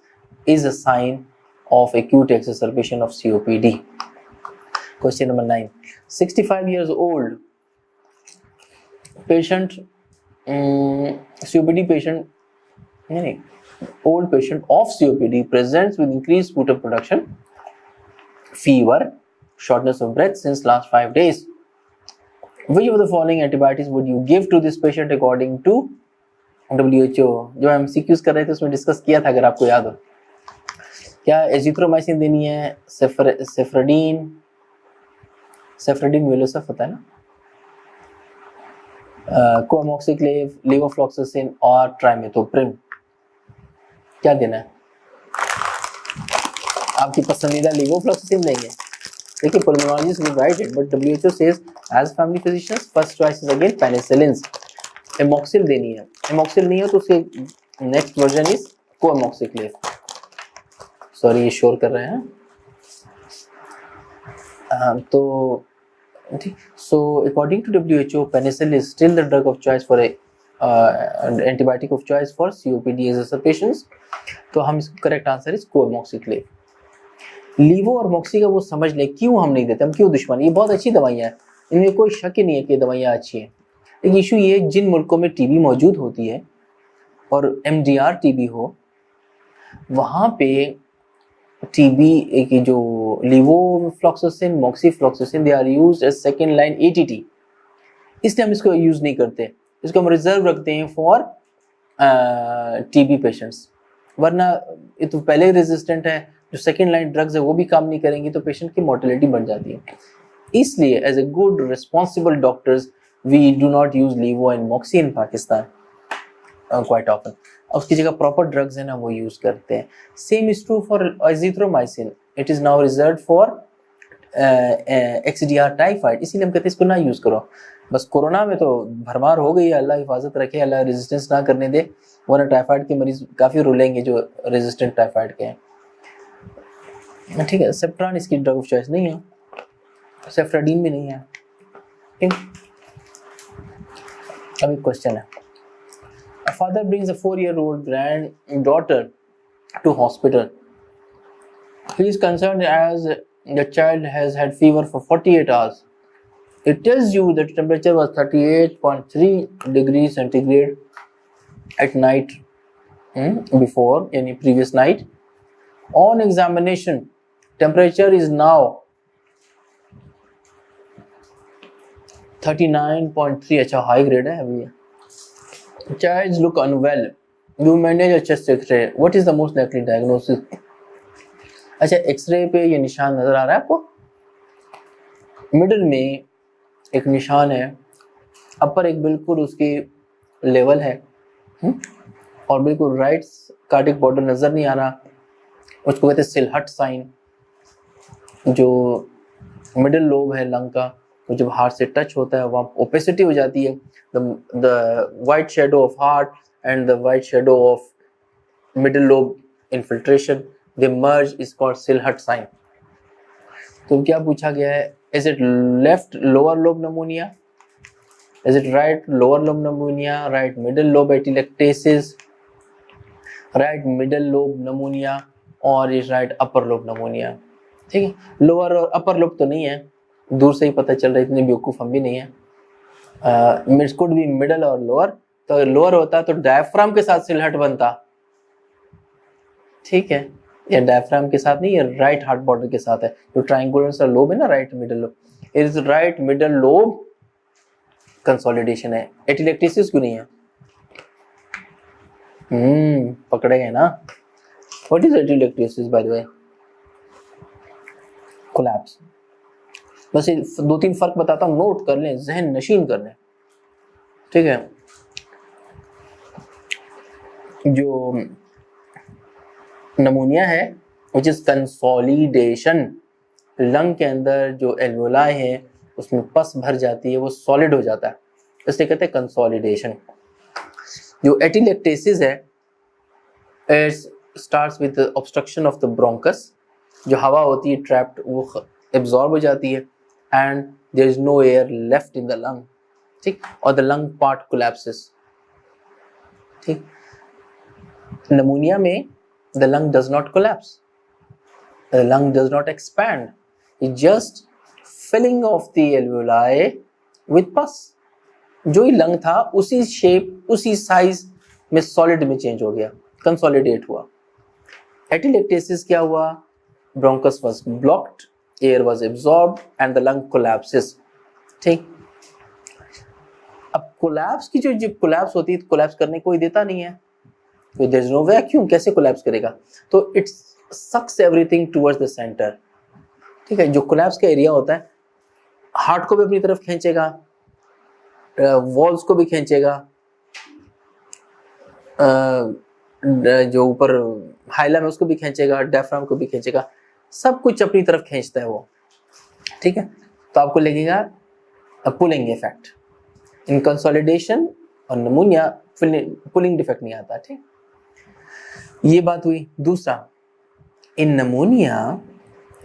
is a sign of acute exacerbation of COPD. Question number 9, 65 years old patient, COPD patient, old patient of COPD presents with increased sputum production, fever, shortness of breath since last 5 days. Which of the following antibiotics would you give to this patient according to WHO? जो हम MCQs कर रहे थे उसमें discuss किया था, अगर आपको याद हो। क्या एजिथ्रोमाइसिन देनी है, सेफ्रेडीन वेलोसफ होता है ना, कोअमोक्सिक्लेव, लेवोफ्लॉक्सासिन और ट्राइमेथोप्रिम, क्या देना है? आपकी पसंदीदा लेवोफ्लॉक्सासिन देंगे। देखिए pulmonologist will write it, but WHO says as family physicians first choice is again penicillins। Amoxil देनी है, एमोक्सिल नहीं है तो उसके next version is co-amoxiclav. Sorry ये शोर कर रहे हैं। तो ठीक, so according to WHO penicillin is still the drug of choice for antibiotic of choice for COPD exacerbations. तो हम इसका correct answer is co-amoxiclav. Levo और मॉक्सी का वो समझ ले क्यों हम नहीं देते, हम क्यों दुश्मन। ये बहुत अच्छी दवाइयाँ हैं, इनमें कोई शक ही नहीं है कि दवाइयाँ अच्छी हैं। एक इशू ये, जिन मुल्कों में टीबी मौजूद होती है और MDR टीबी हो, वहाँ पे टीबी एक जो levofloxacin, moxifloxacin, they are used as second line ATT, इसलिए हम इसको यूज नहीं करते, इसको हम रिजर्व रखते हैं फॉर टीबी पेशेंट्स। वरना ये तो पहले रेजिस्टेंट है, जो सेकंड लाइन ड्रग्स है वो भी काम नहीं करेंगी तो पेशेंट की मोर्टेलिटी बढ़ जाती है। इसलिए as a good responsible doctors we do not use levo and moxi in Pakistan quite often. उसकी जगह प्रॉपर ड्रग्स है ना वो यूज करते हैं। Same is true for azithromycin, it is now reserved for XDR typhoid, इसीलिए हम कहते हैं इसको ना यूज करो। बस कोरोना में तो भरमार हो गई है, अल्लाह हिफाजत रखे, अल्लाह रेजिस्टेंस ना करने दे, वरना टाइफाइड के मरीज काफी रुलेंगे जो रेजिस्टेंट टाइफाइड के हैं। ठीक है, सेप्ट्रान इसकी ड्रग ऑफ चॉइस नहीं है, सेफ्राडीन भी नहीं है। ठीक, अभी क्वेश्चन है, a father brings a 4-year-old granddaughter to hospital. He is concerned as the child has had fever for 48 hours. It tells you that the temperature was 38.3 degrees centigrade at night before, any previous night. On examination, temperature is now 39.3, अच्छा high grade है अभी। Child look unwell. You manage a chest X-ray. What is the most likely diagnosis? अच्छा, x ray पे ये निशान नजर आ रहा है आपको, मिडिल में एक निशान है, अपर एक बिल्कुल उसकी लेवल है और बिल्कुल राइट कार्डिक बॉर्डर नजर नहीं आ रहा, उसको कहते हैं सिलहट साइन। जो मिडिल लोब है लंग का तो जब हार्ट से टच होता है वहाँ ओपेसिटी हो जाती है, the white shadow of heart and the white shadow of middle lobe infiltration, they merge, is called silhouette sign. तो क्या पूछा गया है, is it left lower lobe pneumonia, is it right lower lobe pneumonia, right middle lobe atelectasis, right middle lobe pneumonia, और is right upper lobe pneumonia. ठीक है, lower और upper lobe तो नहीं है, दूर से ही पता चल रहा है, इतने बेवकूफ हम भी नहीं है। इट कुड बी मिडल और लोअर, तो लोअर होता तो डायफ्राम के साथ सिलहट बनता, ठीक है, या डायफ्राम के साथ नहीं, ये राइट हार्ट बॉर्डर के साथ है, जो ट्रायंगुलर सा लोब है ना, right middle lobe, is right middle lobe consolidation है, एटिलेक्टेसिस क्यों नहीं है? पकड़े गए ना। What is atelectasis by the way? Collapse. बस ये 2-3 फर्क बताता हूँ, नोट कर लें, जहन नशीन कर लें, ठीक है। जो नमूनिया है विच इज कंसोलिडेशन, लंग के अंदर जो एल्वोलाई है उसमें पस भर जाती है, वो सॉलिड हो जाता है, इसलिए कहते हैं कंसोलिडेशन। जो एटिलेक्टेसिस है, it starts with obstruction of the bronchus, जो हवा होती है ट्रैप्ड वो एब्जॉर्ब हो जाती है, and there is no air left in the lung, ठीक, और द लंग पार्ट कोलैप्सेस, ठीक। नमूनिया में the lung does not collapse, the lung does not expand, it's just filling of the alveoli with pus। जो ही lung था उसी shape उसी size में solid में चेंज हो गया, कंसोलिडेट हुआ। एटिलेक्टेसिस क्या हुआ? Bronchus was blocked, air was absorbed and the lung collapses, ठीक। अब कोलैप्स की जो कोलैप्स होती है, कोलैप्स करने कोई देता नहीं है, there is no vacuum, कैसे कोलैप्स करेगा? तो it sucks everything towards the center, ठीक है। जो कोलैप्स का एरिया होता है, हार्ट को भी अपनी तरफ खींचेगा, वॉल्स को भी खींचेगा, जो ऊपर हाइलम है उसको भी खींचेगा, डायफ्राम को भी खींचेगा, सब कुछ अपनी तरफ खींचता है वो, ठीक है। तो आपको लगेगा पुलिंग इफेक्ट। इन कंसोलिडेशन और नमूनिया पुलिंग डिफेक्ट नहीं आता, ठीक। ये बात हुई। दूसरा, इन नमूनिया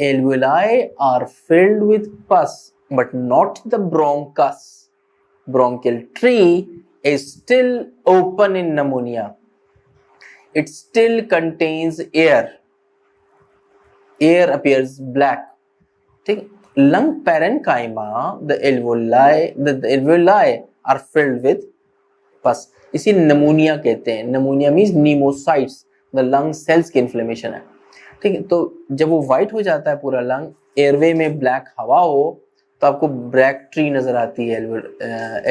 alveoli are filled with pus but not the bronchus, bronchial tree is still open in pneumonia, it still contains air, air appears black, ठीक। lung parenchyma, the alveoli are filled with pus, इसी pneumonia कहते हैं। Pneumonia means pneumocytes, the lung cells की inflammation है, ठीक है। तो जब वो व्हाइट हो जाता है पूरा लंग, एयरवे में ब्लैक हवा हो, तो आपको ब्लैक ट्री नजर आती है,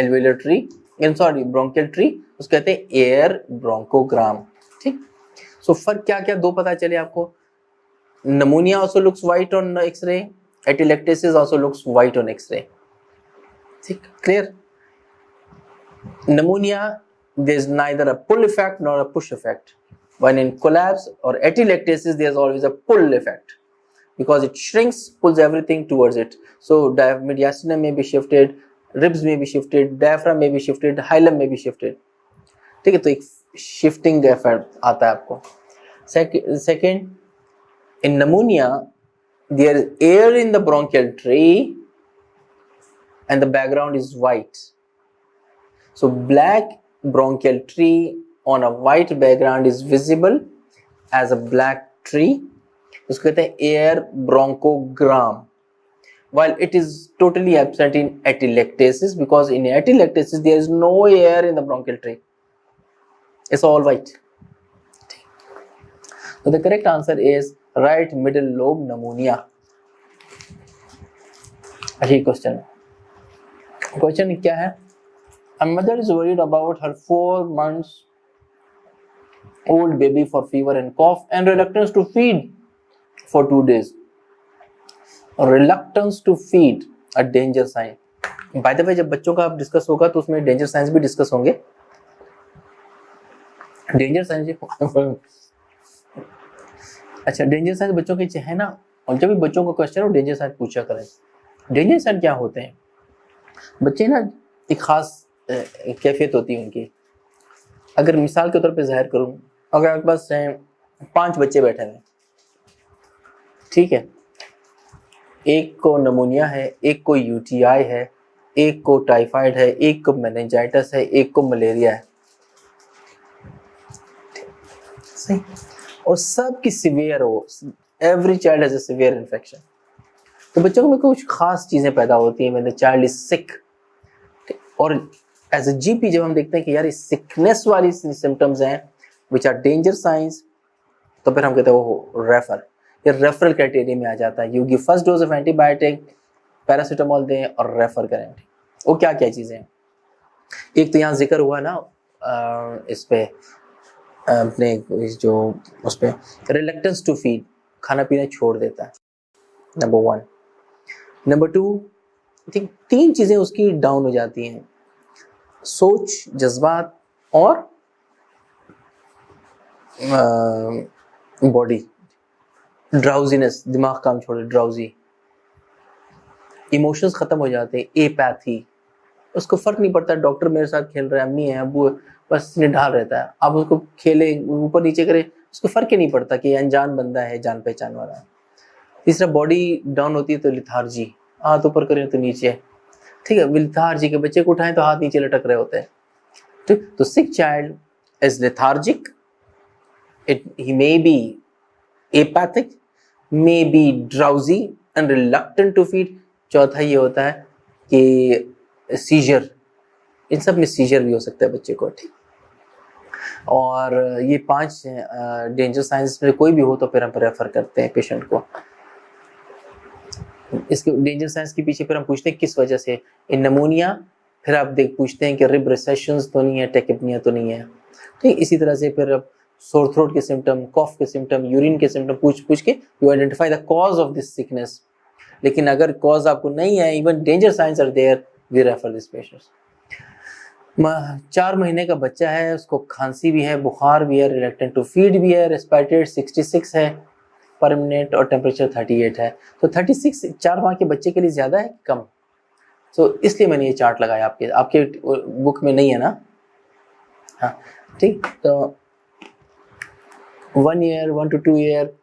alveolar tree, sorry bronchial tree, उसको कहते हैं एयर ब्रोंकोग्राम, ठीक। सो फर्क क्या क्या दो पता चले आपको। Pneumonia also looks white on X-ray, atelectasis also looks white on X-ray, ठीक, clear. Pneumonia, there is neither a pull effect nor a push effect. When in collapse or atelectasis, there is always a pull effect because it shrinks, pulls everything towards it. So mediastinum may be shifted, ribs may be shifted, diaphragm may be shifted, hilum may be shifted. ठीक है, तो एक shifting effect आता है आपको। Second, in pneumonia, there is air in the bronchial tree and the background is white. So black bronchial tree on a white background is visible as a black tree. इसको कहते हैं air bronchogram. While it is totally absent in atelectasis, because in atelectasis there is no air in the bronchial tree. It's all white. So the correct answer is right middle lobe pneumonia. अच्छी question है। Question क्या है? A mother is worried about her 4 months old baby for fever and cough and reluctance to feed for 2 days. Reluctance to feed, a danger sign. By the way, जब बच्चों का discuss होगा तो उसमें danger science भी discuss होंगे। Danger science अच्छा, danger science बच्चों के है ना, और जब भी बच्चों को क्वेश्चन हो डेंजर साइंस पूछा करें। डेंजर साइंस क्या होते हैं? बच्चे ना एक खास कैफियत होती है उनकी। अगर मिसाल के तौर पे जाहिर करूं, अगर आपके पास 5 बच्चे बैठे हैं, ठीक है, एक को नमूनिया है, एक को यूटीआई है, एक को टाइफाइड है, एक को मेनिंजाइटिस है, एक को मलेरिया है, सही, और सब की सीवियर हो, every child has a severe infection, तो बच्चों में कुछ खास चीजें पैदा होती हैं, when the child is sick. और एज अ जीपी जब हम देखते हैं कि यार इस सिकनेस वाली सिम्टम्स हैं विच आर डेंजर साइंस, तो फिर हम कहते हैं वो रेफर, ये रेफरल क्राइटेरिया में आ जाता है। You give first dose of antibiotic, paracetamol दें और रेफर करें। वो क्या क्या चीजें हैं, एक तो यहाँ जिक्र हुआ ना इस पे अपने जो उस पे रिलेक्टेंस टू फीड, खाना पीना छोड़ देता है, नंबर 1। नंबर 2, ठीक 3 चीजें उसकी डाउन हो जाती हैं, सोच, जज्बात और बॉडी, ड्राउजीनेस, दिमाग काम छोड़े, ड्राउजी, इमोशंस खत्म हो जाते हैं, एपैथी, उसको फर्क नहीं पड़ता डॉक्टर मेरे साथ खेल रहा है, अम्मी है, अबू है, बस निढाल रहता है, आप उसको खेले ऊपर नीचे करे, उसको फर्क ही नहीं पड़ता कि अनजान बंदा है, जान पहचान वाला है। तीसरा, बॉडी डाउन होती है तो लिथार्जी, हाथ ऊपर करें तो नीचे, ठीक है, लिथार्जी के बच्चे को उठाएं तो हाथ नीचे लटक रहे होते हैं, ठीक। तो sick child is lethargic, he may be apathic, may be drowsy and reluctant to feed। चौथा ये होता है कि सीजर, इन सब में सीजर भी हो सकता है बच्चे को, ठीक। और ये 5 डेंजर साइंस में कोई भी हो तो फिर हम रेफर करते हैं पेशेंट को। इसके डेंजर साइंस के पीछे फिर हम पूछते हैं किस वजह से, इन नमूनिया, फिर आप पूछते हैं कि रिब रिसेशंस तो नहीं है, टेकिपनिया तो नहीं है, ठीक। इसी तरह से फिर अब सोर थ्रोट के सिम्टम, कॉफ के सिम्टम, यूरिन के सिम्टम पूछ के you identify the cause of this sickness. लेकिन अगर कॉज आपको नहीं है, even danger signs are there, we refer these patients. 4 महीने का बच्चा है, उसको खांसी भी है, बुखार भी है, रिलेक्टेंट टू फीड भी है, रेस्पिरेटरी रेट 66 है पर मिनट और टेम्परेचर 38 है। तो 36 4 माह के बच्चे के लिए ज्यादा है कम? तो इसलिए मैंने ये चार्ट लगाया, आपके बुक में नहीं है ना, हाँ, ठीक। तो 1 ईयर, 1 to 2 ईयर,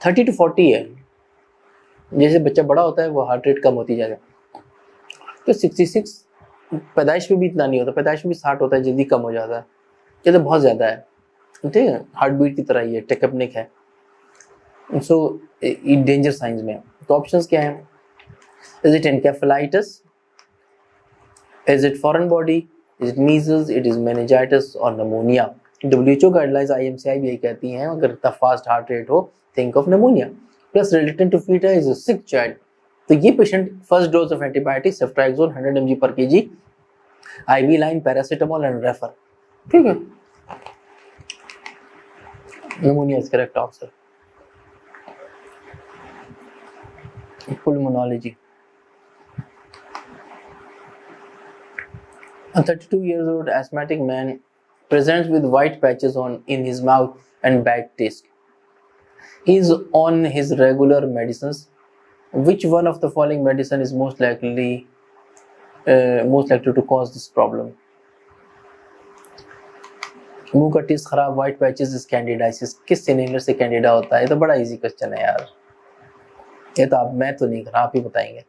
30 to 40 है, जैसे बच्चा बड़ा होता है वो हार्ट रेट कम होती जाएगा। तो 66 पैदाइश में भी इतना नहीं होता, पैदाइश में भी 60 होता है, जल्दी कम हो जाता है, ये तो बहुत ज़्यादा है, ठीक है, हार्ट बीट की तरह ही है, टेकपनिक है। सो डेंजर साइंस में तो ऑप्शंस क्या हैं? Is it encephalitis, is it foreign body, is it measles, it is meningitis और नमोनिया। WHO गाइडलाइंस, IMCI भी यही कहती हैं, अगर इतना फास्ट हार्ट रेट हो think of pneumonia. Plus related to feet है, इज अ सिक चाइल्ड, तो ये patient first dose of antibiotic सेफ्ट्राइक्सोन 100 mg पर kg, IV line, paracetamol and refer, ठीक है। Pneumonia is correct answer. Pulmonology. A 32 years old asthmatic man presents with white patches in his mouth and bad taste. He is on his regular medicines. Which one of the following medicine is most likely to cause this problem? मुंह का test खराब, white patches is candidiasis, किस inhaler से Candida होता है? ये तो बड़ा इजी क्वेश्चन है यार, ये तो मैं तो नहीं कर रहा, आप ही बताएंगे।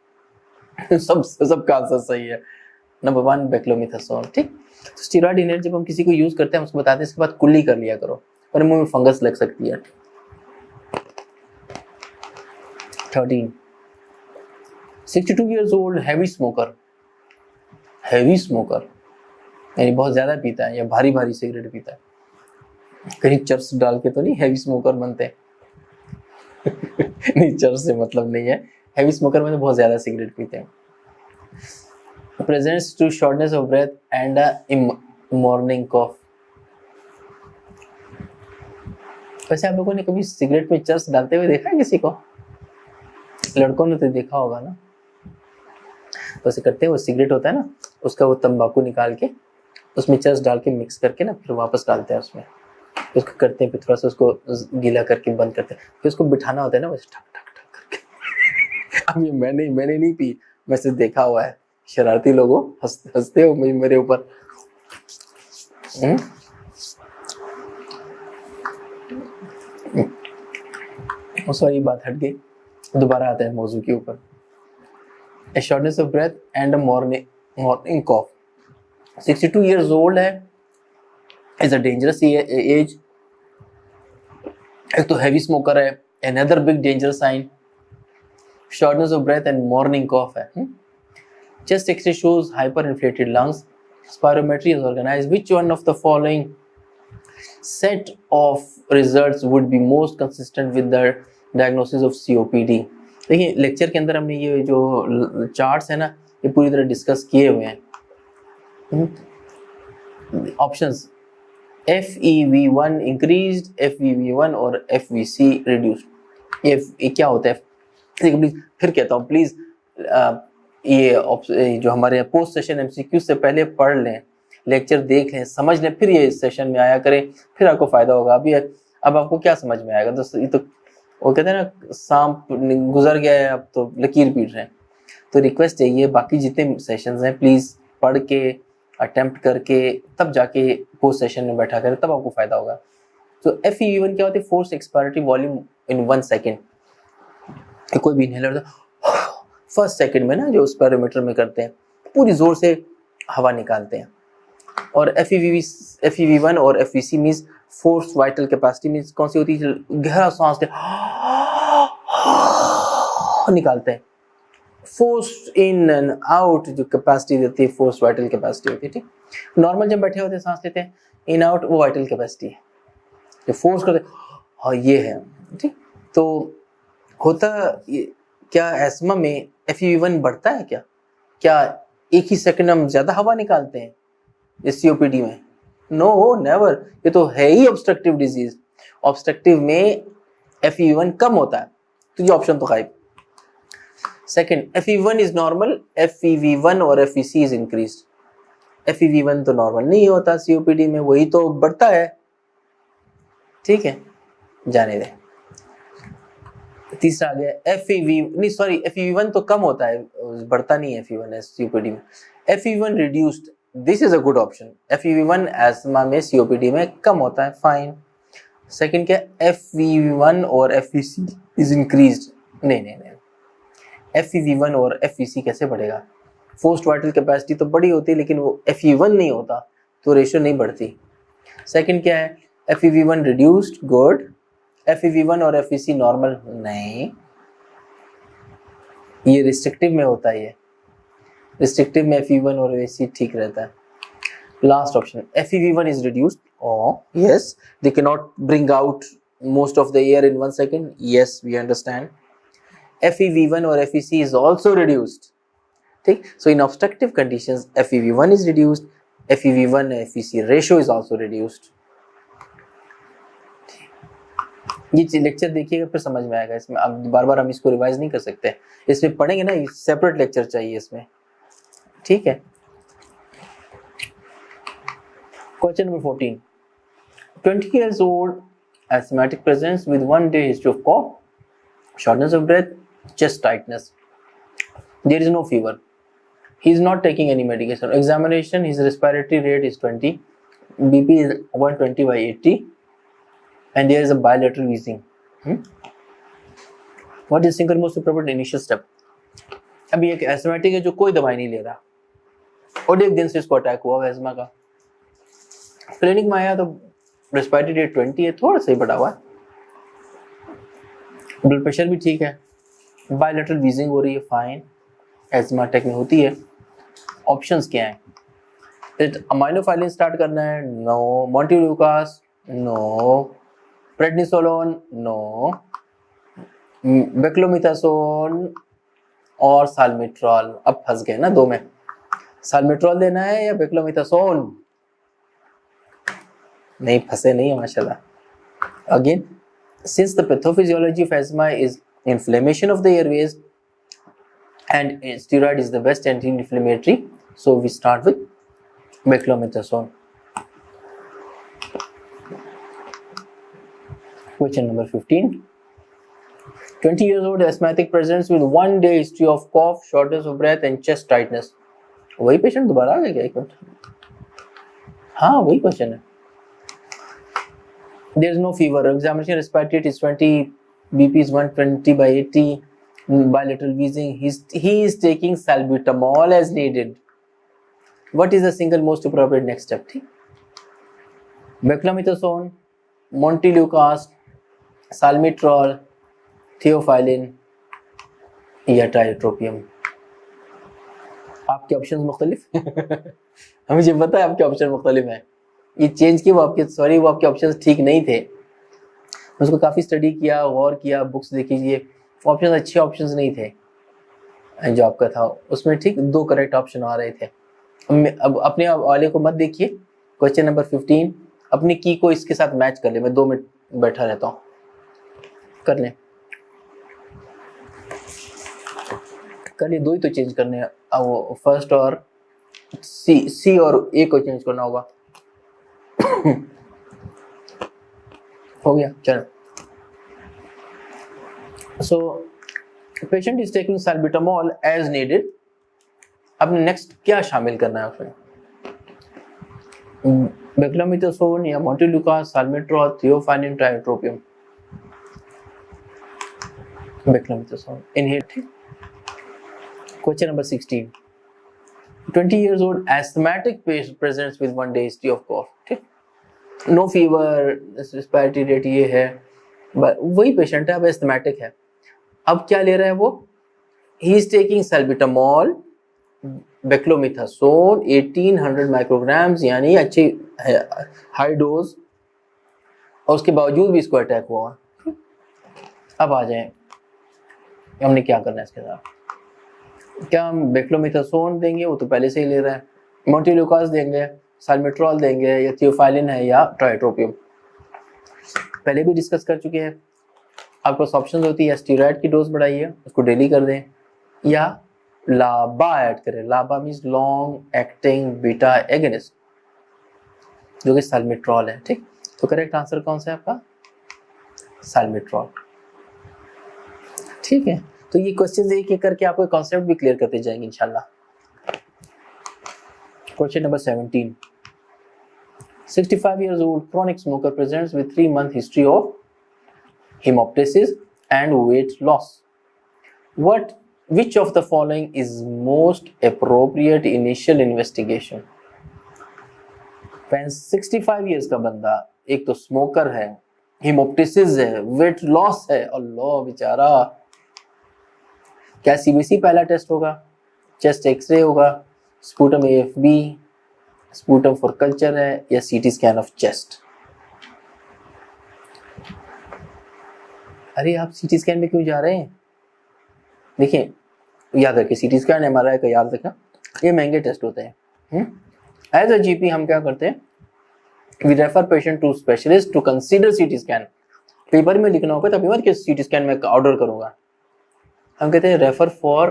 सबका आंसर सही है, नंबर 1 बेक्लोमिथासोन, ठीक। तो स्टेरॉइड इनहेलर जब हम किसी को यूज करते हैं, हम उसको बताते हैं इसके बाद कुल्ली कर लिया करो, और मुंह में फंगस लग सकती है। 13 62 years old heavy smoker, यानी बहुत ज्यादा पीता है या भारी भारी सिगरेट पीता है, कहीं चर्च डाल के तो नहीं हैवी स्मोकर बनते नहीं, चर्च से मतलब नहीं है, हैवी स्मोकर में तो बहुत ज्यादा सिगरेट पीते हैं। Presents to shortness of breath and morning cough. वैसे आप लोगों ने कभी सिगरेट में चर्च डालते हुए देखा है किसी को? लड़कों ने तो देखा होगा ना, वैसे करते हैं, वो सिगरेट होता है ना, उसका वो तंबाकू निकाल के उसमें चर्च डाल के मिक्स करके ना फिर वापस डालते हैं उसमें, उसको करते हैं, फिर थोड़ा सा उसको गीला करके बंद करते हैं, फिर उसको बिठाना होता है ना वैसे ठक ठक ठक करके। अब ये मैंने नहीं पी, वैसे देखा हुआ है शरारती लोगों, हंसते हो मेरे ऊपर। सॉरी, बात हट गई, दोबारा आता है मौजू के ऊपर। A shortness of breath and a morning cough. 62 years old है, is a dangerous age. एक तो heavy smoker है, another big danger sign. Shortness of breath and morning cough है. Chest X-ray shows hyperinflated lungs. Spirometry is organized. Which one of the following set of results would be most consistent with the diagnosis of COPD? देखिए lecture के अंदर हमने ये जो charts है ना, ये पूरी तरह डिस्कस किए हुए हैं। ऑप्शंस FEV1 इंक्रीज्ड, FEV1 और FVC रिड्यूस्ड। ये क्या होता है? फिर कहता हूँ प्लीज, ये जो हमारे पोस्ट सेशन MCQ से पहले पढ़ लें, लेक्चर देख लें, समझ लें, फिर ये सेशन में आया करें, फिर आपको फायदा होगा। अभी अब आपको क्या समझ में आएगा? तो ये तो वो कहते हैं ना, सांप गुजर गया है, अब तो लकीर पीट रहे हैं। तो रिक्वेस्ट है, ये बाकी जितने सेशंस हैं प्लीज पढ़ के, अटेम्प्ट करके, तब जाके पोस्ट सेशन में बैठा करें, तब आपको फायदा होगा। तो FEV1 क्या होती है? फोर्स एक्सपायरेटरी वॉल्यूम इन 1 सेकेंड। कोई भी इनहेलर फर्स्ट सेकंड में ना, जो स्पायरोमीटर में करते हैं, पूरी जोर से हवा निकालते हैं। और FEV1 और FVC means force vital capacity, means कौन सी होती है? गहरा सांस निकालते हैं। फोर्स इन एंड आउट जो कैपेसिटी देती है, फोर्स वाइटल कैपेसिटी होती है। ठीक, नॉर्मल जब बैठे होते हैं सांस लेते हैं, इन आउट, वो वाइटल कैपेसिटी है। जो फोर्स करते हाँ ये है। ठीक, तो होता क्या एस्मा में FEV1 बढ़ता है क्या एक ही सेकंड हम ज्यादा हवा निकालते हैं इस COPD में? No, never. ये तो है ही ऑब्स्ट्रक्टिव डिजीज। ऑब्स्ट्रक्टिव में FEV1 कम होता है, तो ये ऑप्शन तो गायब। Second, FEV1 is normal, FEV1 और FVC इज इंक्रीज्ड। FEV1 तो नॉर्मल नहीं होता COPD में, वही तो बढ़ता है। ठीक है, जाने दें। तीसरा आ गया FEV1 तो कम होता है, बढ़ता नहीं है FEV1 COPD में। FEV1 reduced, this is a good option. FEV1 ESMA में COPD में कम होता है, फाइन। सेकंड क्या, FEV1 और FVC इज इंक्रीज्ड। नहीं, FEV1 और FVC कैसे बढ़ेगा? फोर्स्ड वाइटल कैपेसिटी तो बड़ी होती है, लेकिन वो FEV1 नहीं होता, तो रेशियो नहीं बढ़ती। सेकंड क्या है, FEV1 रिड्यूस्ड, गुड। FEV1 और FVC नॉर्मल, नहीं, ये रिस्ट्रिक्टिव में होता है। ये रिस्ट्रिक्टिव में FEV1 और FVC ठीक रहता है। Last option, FEV1 is reduced. Oh, yes, they cannot bring out most of the air in 1 second. Yes, we understand. FEV1 or FVC is also reduced. ठीक, so in obstructive conditions, FEV1 is reduced, FEV1 FVC ratio is also reduced. ये lecture देखिएगा, फिर समझ में आएगा। इसमें अब बार बार हम इसको रिवाइज नहीं कर सकते, इसमें पढ़ेंगे ना, सेपरेट लेक्चर चाहिए इसमें। ठीक है, question number 14। 20 years old asthmatic presents with 1 day history of cough, shortness of breath, chest tightness. There is no fever. He is not taking any medication. Examination, his respiratory rate is 20, BP is 120/80, and there is a bilateral wheezing. What is single most appropriate initial step? अभी एक asthmatic है जो कोई दवाई नहीं ले रहा, और एक दिन से इसको अटैक हुआ एस्मा का, क्लिनिक में आया तो रेस्पिरेटरी रेट 20 है, थोड़ा सा ही बढ़ा हुआ है, ब्लड प्रेशर भी ठीक है, बायलैटरल वीजिंग हो रही है, फाइन, एस्मा अटैक में होती है। ऑप्शंस क्या हैं? अमाइनोफाइलिन स्टार्ट करना है, no. Montelukast, no. Prednisolone, no. Beclomethasone और साल्मेट्रॉल। अब फंस गए ना दो में, साल्मेट्रॉल देना है या बेक्लोमिथासोन? नहीं, फंसे नहीं है माशाल्लाह। Again, since the pathophysiology of asthma is inflammation of the airways and steroid is the best anti-inflammatory, so we start with beclomethasone. Question number 15. 20 years old asthmatic presents with 1 day history of cough, shortness of breath and chest tightness. वही patient दोबारा आ गया क्या? एक minute, हाँ वही question है। There is no fever. Examination respiratory rate is 20, BP is 120 by 80, bilateral wheezing. He is taking salbutamol as needed. What is the single most appropriate next step? ठीक, beclomethasone, montelukast, salmeterol, theophylline या ट्राइट्रोपियम। आपके options मुख्तलिफ मुझे पता है आपके option मुख्तलिफ हैं, ये चेंज किए वो आपके ऑप्शंस ठीक नहीं थे। मैं उसको काफ़ी स्टडी किया, गौर किया, बुक्स देखी, ये ऑप्शन अच्छे ऑप्शंस नहीं थे जो आपका था उसमें। ठीक, 2 करेक्ट ऑप्शन आ रहे थे। अब अपने वाले को मत देखिए, क्वेश्चन नंबर 15 अपनी की को इसके साथ मैच कर ले। मैं 2 मिनट बैठा रहता हूँ, कर लें, कर लिए। 2 ही तो चेंज करने हैं, वो फर्स्ट और सी और ए को चेंज करना होगा। हो गया, चलो। So patient is taking salbutamol as needed. अब नेक्स्ट क्या शामिल करना है उसमें? बेक्लोमिथासोन या montelukast, salmeterol, theophylline, tiotropium. Beclomethasone inhale. Question number 16. 20 years old asthmatic patient presents with 1 day history of cough. ठीक, नो फीवर, रेस्पिरेटरी रेट ये है, वही पेशेंट है, अब एस्थमेटिक है। अब क्या ले रहा है वो? ही इज टेकिंग सल्ब्यूटामॉल, बेक्लोमिथासोन 1800 माइक्रोग्राम्स, यानी अच्छी हाई डोज, और उसके बावजूद भी इसको अटैक हुआ। अब आ जाए हमने क्या करना है इसके साथ। क्या हम बेक्लोमिथासोन देंगे? वो तो पहले से ही ले रहा है। मोंटेलुकास्ट देंगे, साल्मेट्रोल देंगे, या थियोफाइलिन है, या ट्राइट्रोपियम, पहले भी डिस्कस कर चुके हैं। आपके पास ऑप्शन होती है, स्टेरॉइड की डोज बढ़ाइए, उसको डेली कर दें, या लाबा ऐड करें। लाबा means long acting beta agonist, जो कि साल्मेट्रोल है। ठीक, तो करेक्ट आंसर कौन सा है आपका? साल्मेट्रोल। ठीक है, तो ये क्वेश्चन एक एक करके आपको कॉन्सेप्ट भी क्लियर करते जाएंगे इंशाल्लाह। Question number 17. 65 years old chronic smoker presents with 3-month history of hemoptysis and weight loss. Which of the following is most appropriate initial investigation? 65 years का बंदा, एक तो स्मोकर है, हिमोप्टिसिस है, वेट लॉस है, अल्लाह बेचारा। क्या सीबीसी पहला टेस्ट होगा, चेस्ट एक्सरे होगा, स्पूटम एएफबी, स्पूटम फॉर कल्चर है, या सीटी स्कैन ऑफ चेस्ट? अरे आप सीटी स्कैन में क्यों जा रहे हैं? देखिए, याद रखिए, सीटी स्कैन एमआरआई का याद रखना, ये महंगे टेस्ट होते हैं। एज अ जीपी हम क्या करते हैं? We refer patient to specialist to consider CT scan. Paper में लिखना होगा तभी मत कि सीटी स्कैन में ऑर्डर करूंगा। हम कहते हैं refer for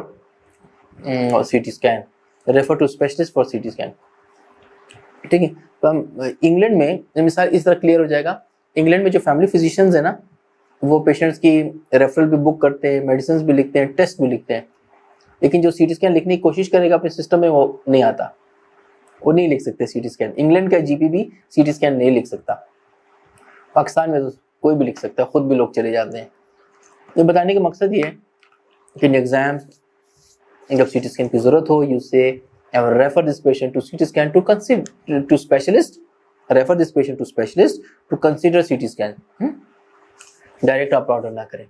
CT scan, refer to specialist for CT scan. ठीक है, तो हम इंग्लैंड में, मिसाल इस तरह क्लियर हो जाएगा, इंग्लैंड में जो फैमिली फिजिशियंस है ना, वो पेशेंट्स की रेफरल भी बुक करते हैं, मेडिसिन भी लिखते हैं, टेस्ट भी लिखते हैं, लेकिन जो सीटी स्कैन लिखने की कोशिश करेगा अपने सिस्टम में, वो नहीं आता, वो नहीं लिख सकते सीटी स्कैन। इंग्लैंड का जीपी भी सीटी स्कैन नहीं लिख सकता। पाकिस्तान में तो कोई भी लिख सकता है, खुद भी लोग चले जाते हैं। ये बताने का मकसद ये है कि इन एग्जाम जब सीटी स्कैन की जरूरत हो, you say refer this patient to CT scan to consider to specialist, refer this patient to specialist to consider CT scan. Direct आप ऑर्डर ना करें।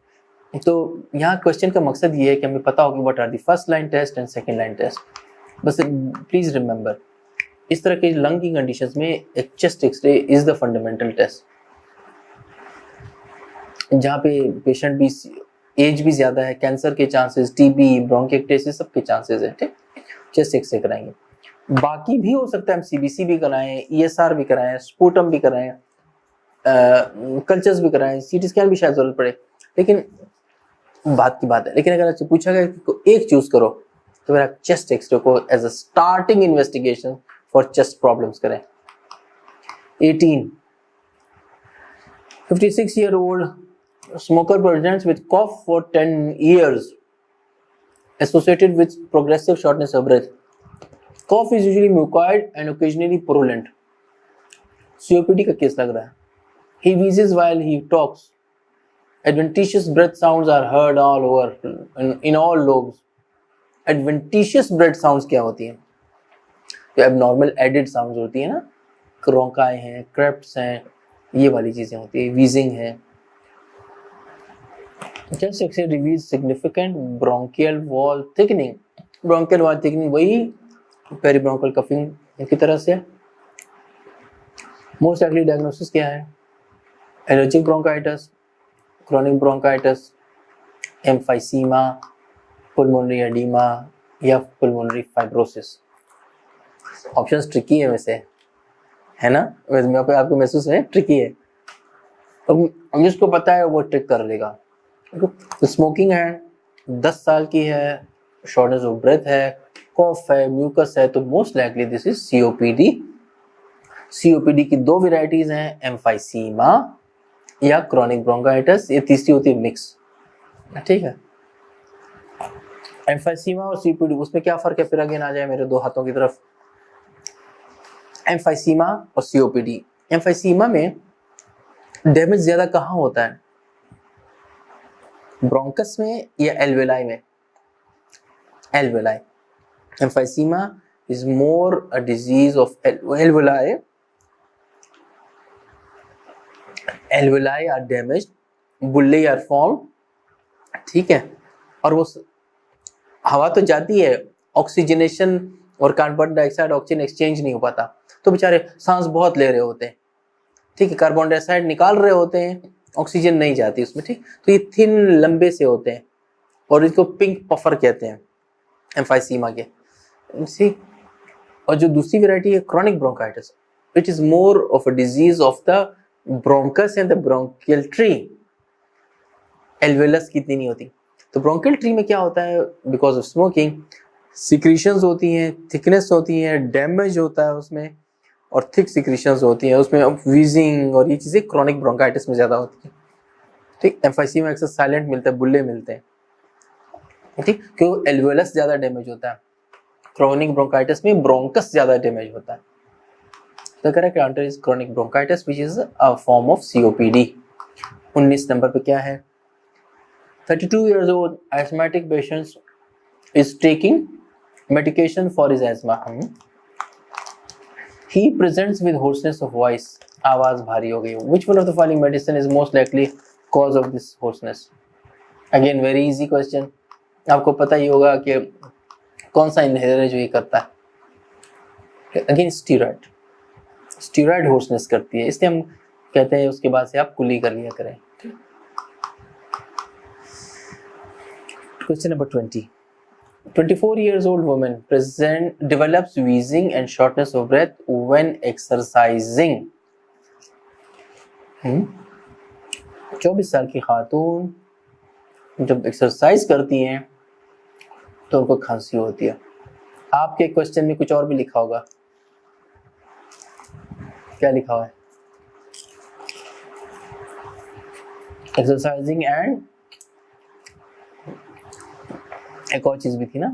तो यहाँ क्वेश्चन का मकसद ये है कि हमें पता हो कि what are the first line test and second line test. बस प्लीज रिमेंबर, इस तरह के लंग की कंडीशंस में एक chest X-ray is the fundamental test, जहाँ पे पेशेंट भी एज भी ज्यादा है, कैंसर के चांसेस, टीबी, ब्रोंकिएक्टाइटिस सबके चांसेस है। ठीक, चेस्ट एक्सरे कराएंगे। बाकी भी हो सकता है हम सीबीसी भी कराएं, ईएसआर भी कराएं, स्पूटम भी कराएं, कल्चर्स भी कराएं, सीटी स्कैन भी शायद जरूरत पड़े, लेकिन बात की बात है। लेकिन अगर आपसे पूछा गया कि एक चूज करो, तो मेरा चेस्ट एक्सरे को as a starting investigation for chest problems करें। 18. 56-year-old smoker presents with cough for 10 years associated with progressive shortness of breath. Cough is usually mucoid and occasionally purulent. COPD का case लग रहा है. He wheezes while he talks. Adventitious breath sounds are heard all over in all lobes. Adventitious breath sounds क्या होती हैं? तो abnormal added sounds होती है ना, क्रोंकाई हैं, क्रेप्ट्स हैं, ये वाली चीजें होती है, wheezing है. Just exhale reveals significant bronchial wall thickening. Bronchial wall thickening वही पेरीब्रोंकल कफिंग की तरह से. मोस्ट लाइकली डायग्नोसिस क्या है? Allergic bronchitis, chronic bronchitis, emphysema, pulmonary oedema या पुल्मोनरी फाइब्रोसिस. ऑप्शंस ट्रिकी है वैसे, है ना? वैसे पे आपको महसूस है ट्रिकी है. अब जिसको पता है वो ट्रिक कर लेगा. स्मोकिंग है, 10 साल की है, शॉर्टनेस ऑफ ब्रेथ है, कॉफ है, म्यूकस है, तो most likely this is COPD. COPD की 2 वेराइटीज हैं, एम्फाइसीमा या क्रोनिक ब्रोंकाइटिस. ये तीसरी होती है मिक्स. ठीक है, एम्फाइसीमा और सीओपीडी, उसमें क्या फर्क है? फिर अगेन आ जाए मेरे 2 हाथों की तरफ. एम्फाइसीमा और सीओपीडी. एम्फाइसीमा में डैमेज ज्यादा कहाँ होता है? ब्रोंकस में या एल्वेलाई में? Alveoli. Emphysema is more a disease of alveoli. Alveoli are damaged, bullae are formed. ठीक है, और वो हवा तो जाती है, ऑक्सीजनेशन और कार्बन डाइऑक्साइड ऑक्सीजन एक्सचेंज नहीं हो पाता, तो बेचारे सांस बहुत ले रहे होते हैं. ठीक है, कार्बन डाइऑक्साइड निकाल रहे होते हैं, ऑक्सीजन नहीं जाती उसमें. ठीक, तो ये थिन लंबे से होते हैं और इसको पिंक पफर कहते हैं एम्फाइसीमा के. और जो दूसरी वेराइटी है chronic bronchitis, it is more of a disease of the bronchus and the bronchial tree. Alveolus की इतनी नहीं होती. तो ब्रोंकियल ट्री में क्या होता है? बिकॉज ऑफ स्मोकिंग सिक्रीशंस होती हैं, थिकनेस होती है, डैमेज होता है उसमें, और थिक सिक्रीशंस होती हैं उसमें, वीजिंग और ये चीजें क्रोनिक ब्रोंकाइटिस में ज्यादा होती है. ठीक, एम्फाइसीमा अक्सर साइलेंट मिलता है, बुल्ले मिलते हैं. ठीक, क्योंकि एल्वेलस ज्यादा डैमेज होता है, क्रोनिक ब्रोंकाइटिस में ब्रोंकस ज्यादा डैमेज होता है. The correct answer is chronic bronchitis which is a form of COPD. 19 number पे क्या है? 32 years old asthmatic patient is taking medication for his asthma. He presents with hoarseness of voice. आवाज भारी हो गई. Which one of the following medicine is most likely cause of this hoarseness? Again very easy question. आपको पता ही होगा कि कौन सा इनहेलर है जो ये करता है? Again steroid. स्टीरॉइड होर्सनेस करती है, इसलिए हम कहते हैं उसके बाद से आप कुली कर लिया करें. Question number 20. 24 years old woman develops wheezing and shortness of breath when exercising. 24 साल की खातून जब एक्सरसाइज करती हैं तो उनको खांसी होती है. आपके क्वेश्चन में कुछ और भी लिखा होगा. क्या लिखा हुआ है? एक्सरसाइजिंग एंड एक और चीज भी थी ना,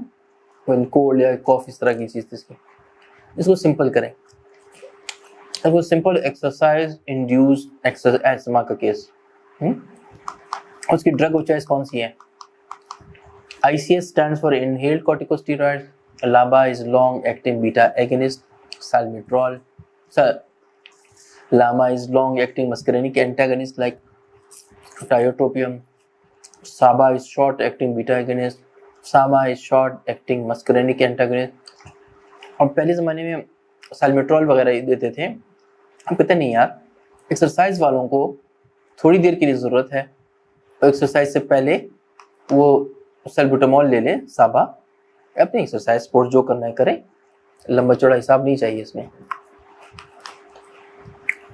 कोल्ड या कॉफ, इस तरह की चीज थी. इसको सिंपल करें. इसको सिंपल एक्सरसाइज इंड्यूस्ड एस्थमा का केस. उसकी ड्रग ऑफ चॉइस कौन सी है? ICS stands for inhaled corticosteroid. LABA is long-acting beta agonist. Salmeterol. LAMA is long-acting muscarinic antagonist like tiotropium. SABA is short-acting beta agonist. SAMA is short-acting muscarinic antagonist. और पहले ज़माने में साल्मेट्रॉल वगैरह देते थे. हम कहते नहीं यार, एक्सरसाइज वालों को थोड़ी देर के लिए ज़रूरत है, और एक्सरसाइज से पहले वो सल्ब्यूटामॉल ले लें, साबा, अपनी एक्सरसाइज स्पोर्ट्स जो करना है करें. लंबा चौड़ा हिसाब नहीं चाहिए इसमें,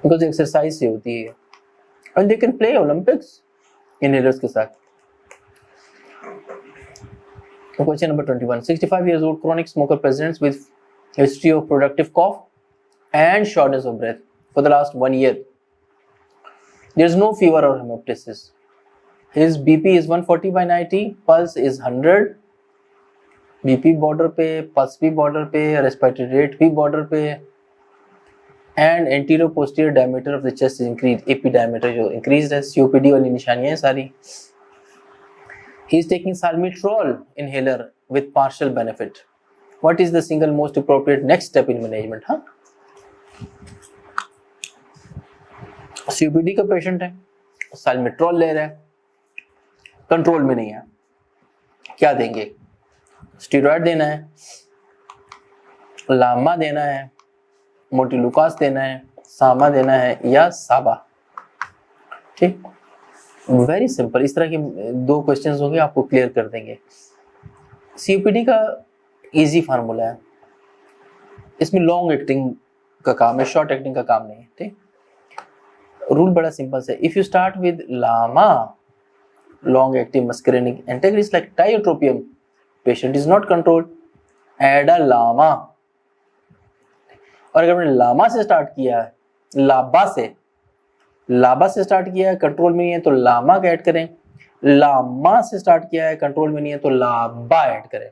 बिकॉज एक्सरसाइज से होती है. And they can play Olympics inhalers के साथ. Question number 21. 65 years old chronic smoker presents with history of productive cough and shortness of breath for the last 1 year. There is no fever or hemoptysis. His BP is 140/90, pulse is 100, BP border पे, pulse भी border पे, respiratory rate भी border पे, and anterior posterior diameter of the chest is increase, AP diameter जो increase है, COPD वाली निशानियां हैं सारी। He is taking salmeterol inhaler with partial benefit. What is the single most appropriate next step in management? हाँ, COPD का patient है, salmeterol ले रहा है, कंट्रोल में नहीं है, क्या देंगे? स्टेरॉइड देना है, लामा देना है, मोटिलुकास देना है, सामा देना है, या साबा? ठीक, वेरी सिंपल। इस तरह के 2 क्वेश्चंस होंगे, आपको क्लियर कर देंगे। सीओपीडी का इजी फार्मूला है, इसमें लॉन्ग एक्टिंग का काम है, शॉर्ट एक्टिंग का काम नहीं है। ठीक, रूल बड़ा सिंपल है। If you start with LAMA, long acting muscarinic antagonist like tiotropium, patient is not controlled, add a LAMA. और अगर आपने लामा से स्टार्ट किया है, लाबा से स्टार्ट किया है, कंट्रोल में नहीं है तो लामा का ऐड करें, लामा से स्टार्ट किया है, कंट्रोल में नहीं है तो लाबा ऐड करें।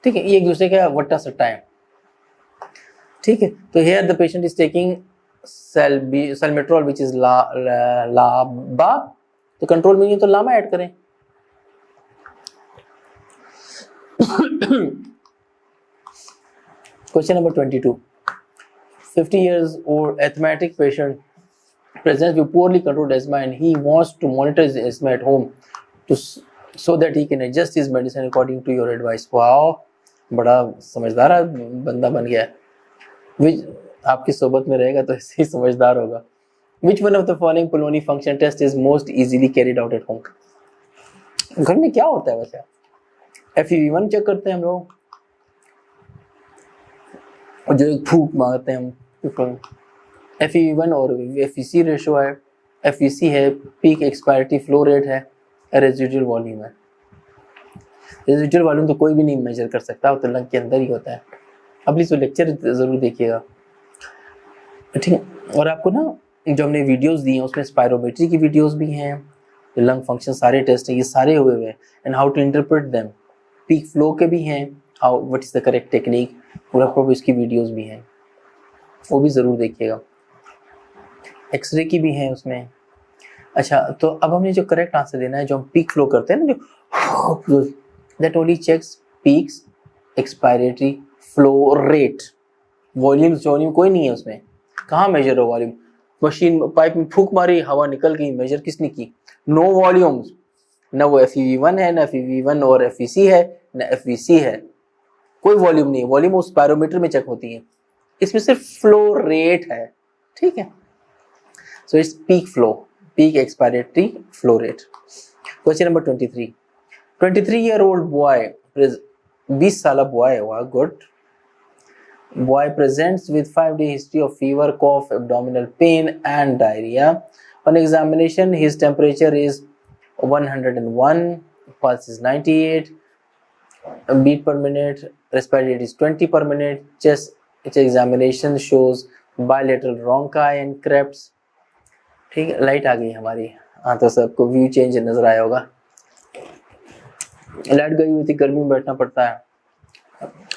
ठीक है, ये एक दूसरे का वट्टा सट्टा है। ठीक है, तो here the patient is taking salmeterol which is LABA, तो कंट्रोल में नहीं है तो लामा ऐड करें। Question number 22. 50 years old asthmatic patient presents with poorly controlled asthma and he wants to monitor his asthma at home so that he can adjust his medicine according to your advice. Wow, बड़ा समझदार बंदा बन गया है। Which आपकी सोबत में रहेगा तो ऐसे ही समझदार होगा। Which one of the following pulmonary function test is most easily carried out at home? घर में क्या होता है वैसे? FEV1 चेक करते हैं हम लोग, जो एक फूक मारते हैं हम, FEV1 और FVC रेशो है, FVC है पीक एक्सपायरेटरी फ्लो रेट है, रेजिडुअल वॉल्यूम है। रेजिडुअल वॉल्यूम तो कोई भी नहीं मेजर कर सकता, वो तो लंग के अंदर ही होता है। अब प्लीज तो लेक्चर जरूर देखिएगा, ठीक है। और आपको ना जो हमने वीडियोस दी हैं उसमें स्पायरोमेट्री की वीडियोस भी हैं, लंग फंक्शन सारे टेस्ट हैं, ये सारे हुए हुए हैं, and how to interpret them. Peak flow के भी हैं, how what is the correct technique, पूरा प्रॉपर इसकी वीडियोस भी हैं, वो भी ज़रूर देखिएगा। एक्सरे की भी है उसमें। अच्छा, तो अब हमने जो करेक्ट आंसर देना है, जो हम पीक फ्लो करते हैं ना, जो that only checks peaks expiratory flow rate. Volume कोई नहीं है उसमें, कहाँ मेजर हो वॉल्यूम? मशीन पाइप में फूंक मारी, हवा निकल गई, मेजर किसने की? नो वॉल्यूम्स, न वो FEV1 है, न FEV1 और FVC है, न FVC है, कोई वॉल्यूम नहीं है। वॉल्यूम उस पैरोमीटर में चेक होती है, इसमें सिर्फ फ्लो रेट है। ठीक है, so its peak flow, peak expiratory flow rate. Question number 23। 23-year-old boy, 20 साल बॉय हुआ, good boy, presents with 5-day history of fever, cough, abdominal pain and diarrhea. On examination his temperature is 101, pulse is 98, beat per minute, respiratory rate is 20 per minute, chest examination shows bilateral rhonchi and creps। ठीक है, light आ गई हमारी। हाँ, तो सबको view change नजर आया होगा। लाइट गई हुई थी, गर्मी में बैठना पड़ता है,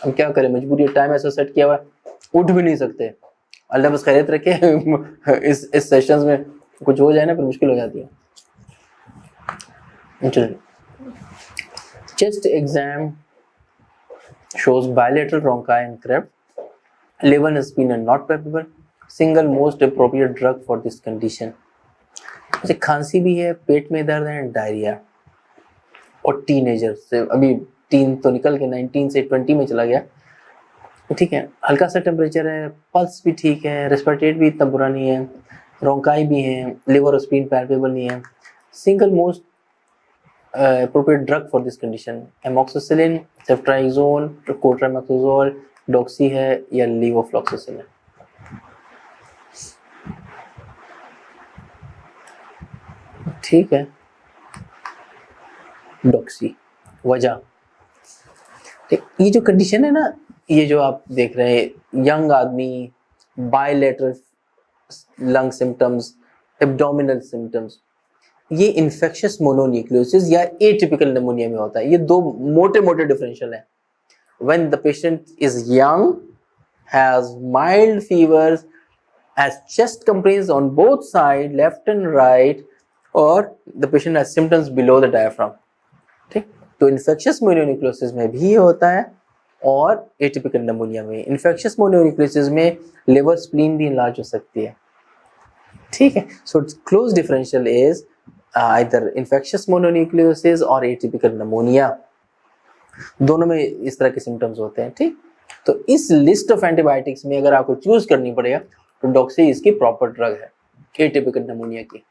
हम क्या करें, मजबूरी, टाइम ऐसा सेट किया हुआ है, उठ भी नहीं सकते। अल्लाह बस खैरियत रखे। इस सेशंस में कुछ हो जाए ना, फिर मुश्किल हो जाती है। Chest exam shows bilateral rhonchi and crept, liver and spleen are not palpable, single most appropriate drug for this condition। जैसे खांसी भी है, पेट में दर्द है, डायरिया, और टीनेजर से, अभी टीन तो निकल के 19 से 20 में चला गया, ठीक है, हल्का सा टेम्परेचर है, पल्स भी ठीक है, रेस्पिरेटरी भी इतना बुरा नहीं है, रोंकाई भी है, लिवर और स्प्लीन पैल्पेबल नहीं है, single most appropriate drug for this condition, amoxicillin, ceftriaxone, cotrimoxazole, doxy है या levofloxacin है। ठीक है, डॉक्सी। वजह, ये जो कंडीशन है ना, ये जो आप देख रहे हैं, यंग आदमी, bilateral lung symptoms, abdominal symptoms, ये इन्फेक्शियस मोनोन्यूक्लियोसिस या एटिपिकल निमोनिया में होता है। ये दो मोटे मोटे डिफरेंशियल हैं। when the patient is young, has mild fevers, has chest complaints on both sides, left and right, और the patient has symptoms below the diaphragm. ठीक, तो इन्फेक्शियस मोनोन्यूक्लियोसिस में भी होता है और एटिपिकल निमोनिया में. इन्फेक्शियस मोनोन्यूक्लियोसिस में लिवर स्प्लीन भी इनलार्ज हो सकती है. ठीक है, so close differential is either infectious mononucleosis और एटिपिकल निमोनिया, दोनों में इस तरह के सिम्टम्स होते हैं. ठीक, तो इस लिस्ट ऑफ एंटीबायोटिक्स में अगर आपको चूज करनी पड़ेगा तो डॉक्सी इसकी प्रॉपर ड्रग है एटिपिकल निमोनिया की.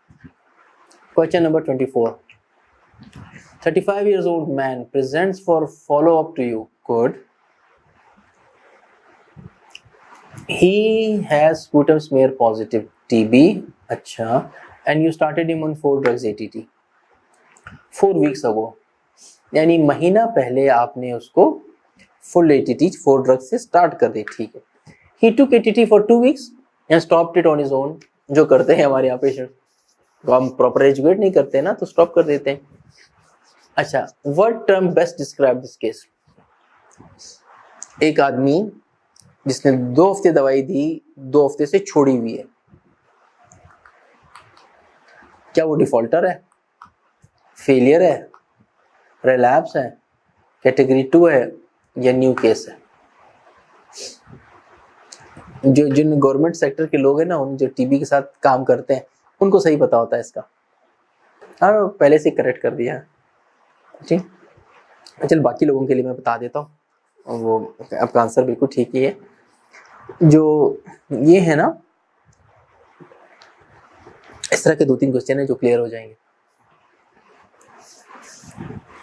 Question number 24. 35 years old man presents for follow up to you. Good. He has sputum smear positive TB. अच्छा. And you started him on 4 drugs ATT 4 weeks ago. यानी महीना पहले आपने उसको full ATT 4 drugs से start कर दी. ठीक है. He took ATT for 2 weeks and stopped it on his own. जो करते हैं हमारे यहाँ पेशेंट, तो हम प्रॉपर एजुकेट नहीं करते ना, तो स्टॉप कर देते हैं. अच्छा, what term best describe this case? एक आदमी जिसने 2 हफ्ते दवाई दी, 2 हफ्ते से छोड़ी हुई है, क्या वो डिफॉल्टर है, फेलियर है, रिलैप्स है, कैटेगरी 2 है या न्यू केस है? जो जिन गवर्नमेंट सेक्टर के लोग हैं ना, उन जो टीबी के साथ काम करते हैं, उनको सही पता होता है इसका. हाँ, पहले से करेक्ट कर दिया. ठीक, चल बाकी लोगों के लिए मैं बता देता हूँ, वो आपका आंसर बिल्कुल ठीक ही है. जो ये है ना, इस तरह के 2-3 क्वेश्चन है जो क्लियर हो जाएंगे.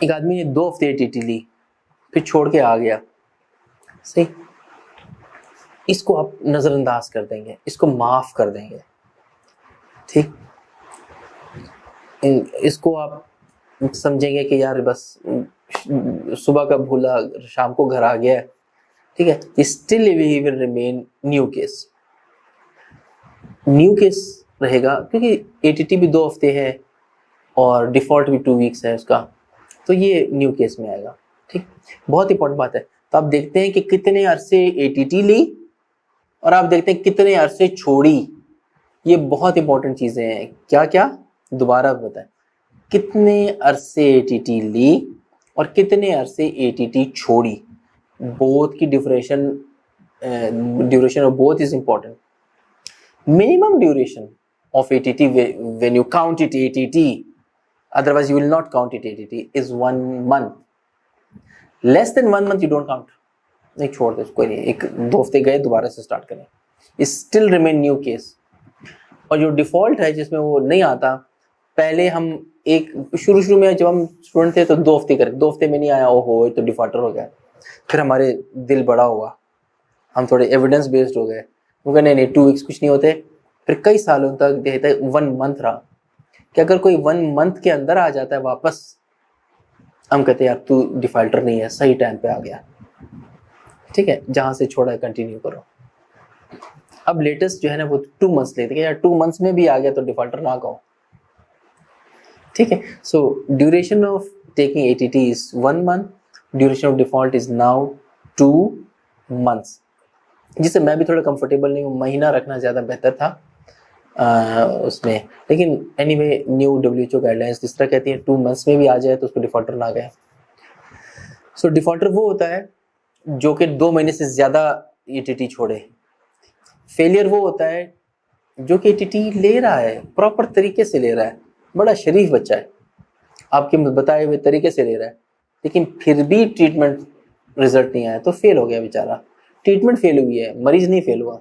एक आदमी ने 2 हफ्ते ATT ली, फिर छोड़ के आ गया. सही, इसको आप नजरअंदाज कर देंगे, इसको माफ कर देंगे. ठीक, इसको आप समझेंगे कि यार बस सुबह का भूला, शाम को घर आ गया. ठीक है, still he will remain new case. New case रहेगा क्योंकि ATT भी 2 हफ्ते है और डिफॉल्ट भी 2 वीक्स है उसका, तो ये न्यू केस में आएगा. ठीक, बहुत इंपॉर्टेंट बात है. तो आप देखते हैं कि कितने अरसे ATT ली और आप देखते हैं कितने अरसे छोड़ी. ये बहुत इंपॉर्टेंट चीजें हैं. क्या क्या, दोबारा बताएं. कितने अरसे ATT ली और कितने अरसे ATT छोड़ी. बोथ की duration of both is important. Minimum duration of ATT when you count it ATT, otherwise you will not count it ATT, is 1 month. Less than 1 month you don't count. नहीं, छोड़ दो, कोई नहीं, 1-2 हफ्ते गए, दोबारा से स्टार्ट करें. Still remain new case. और जो डिफॉल्ट है जिसमें वो नहीं आता, पहले हम एक शुरू में जब हम स्टूडेंट थे तो 2 हफ्ते करें, 2 हफ्ते में नहीं आया, ओहो तो डिफॉल्टर हो गया. फिर हमारे दिल बड़ा हुआ, हम थोड़े एविडेंस बेस्ड हो गए, वो कहते नहीं 2 वीक्स कुछ नहीं होते. फिर कई सालों तक देखते 1 मंथ रहा कि अगर कोई 1 मंथ के अंदर आ जाता है वापस, हम कहते हैं यार तू डिफॉल्टर नहीं है, सही टाइम पे आ गया. ठीक है, जहां से छोड़ा है कंटिन्यू करो. अब लेटेस्ट जो है ना वो 2 मंथ्स लेते हैं, यार 2 मंथ्स में भी आ गया तो डिफॉल्टर ना कहो. ठीक है, सो duration of taking ATT is 1 month, duration of default is now 2 months, जिससे मैं भी थोड़ा कंफर्टेबल नहीं हूँ. महीना रखना ज़्यादा बेहतर था उसमें, लेकिन एनीवे न्यू WHO गाइडलाइंस इस तरह कहती है 2 मंथ्स में भी आ जाए तो उसको डिफॉल्टर ना गए. सो डिफॉल्टर वो होता है जो कि 2 महीने से ज़्यादा ATT छोड़े. फेलियर वो होता है जो कि ATT ले रहा है, प्रॉपर तरीके से ले रहा है, बड़ा शरीफ बच्चा है, आपके बताए हुए तरीके से ले रहा है, लेकिन फिर भी ट्रीटमेंट रिजल्ट नहीं आया तो फेल हो गया बेचारा. ट्रीटमेंट फेल हुई है, मरीज नहीं फेल हुआ.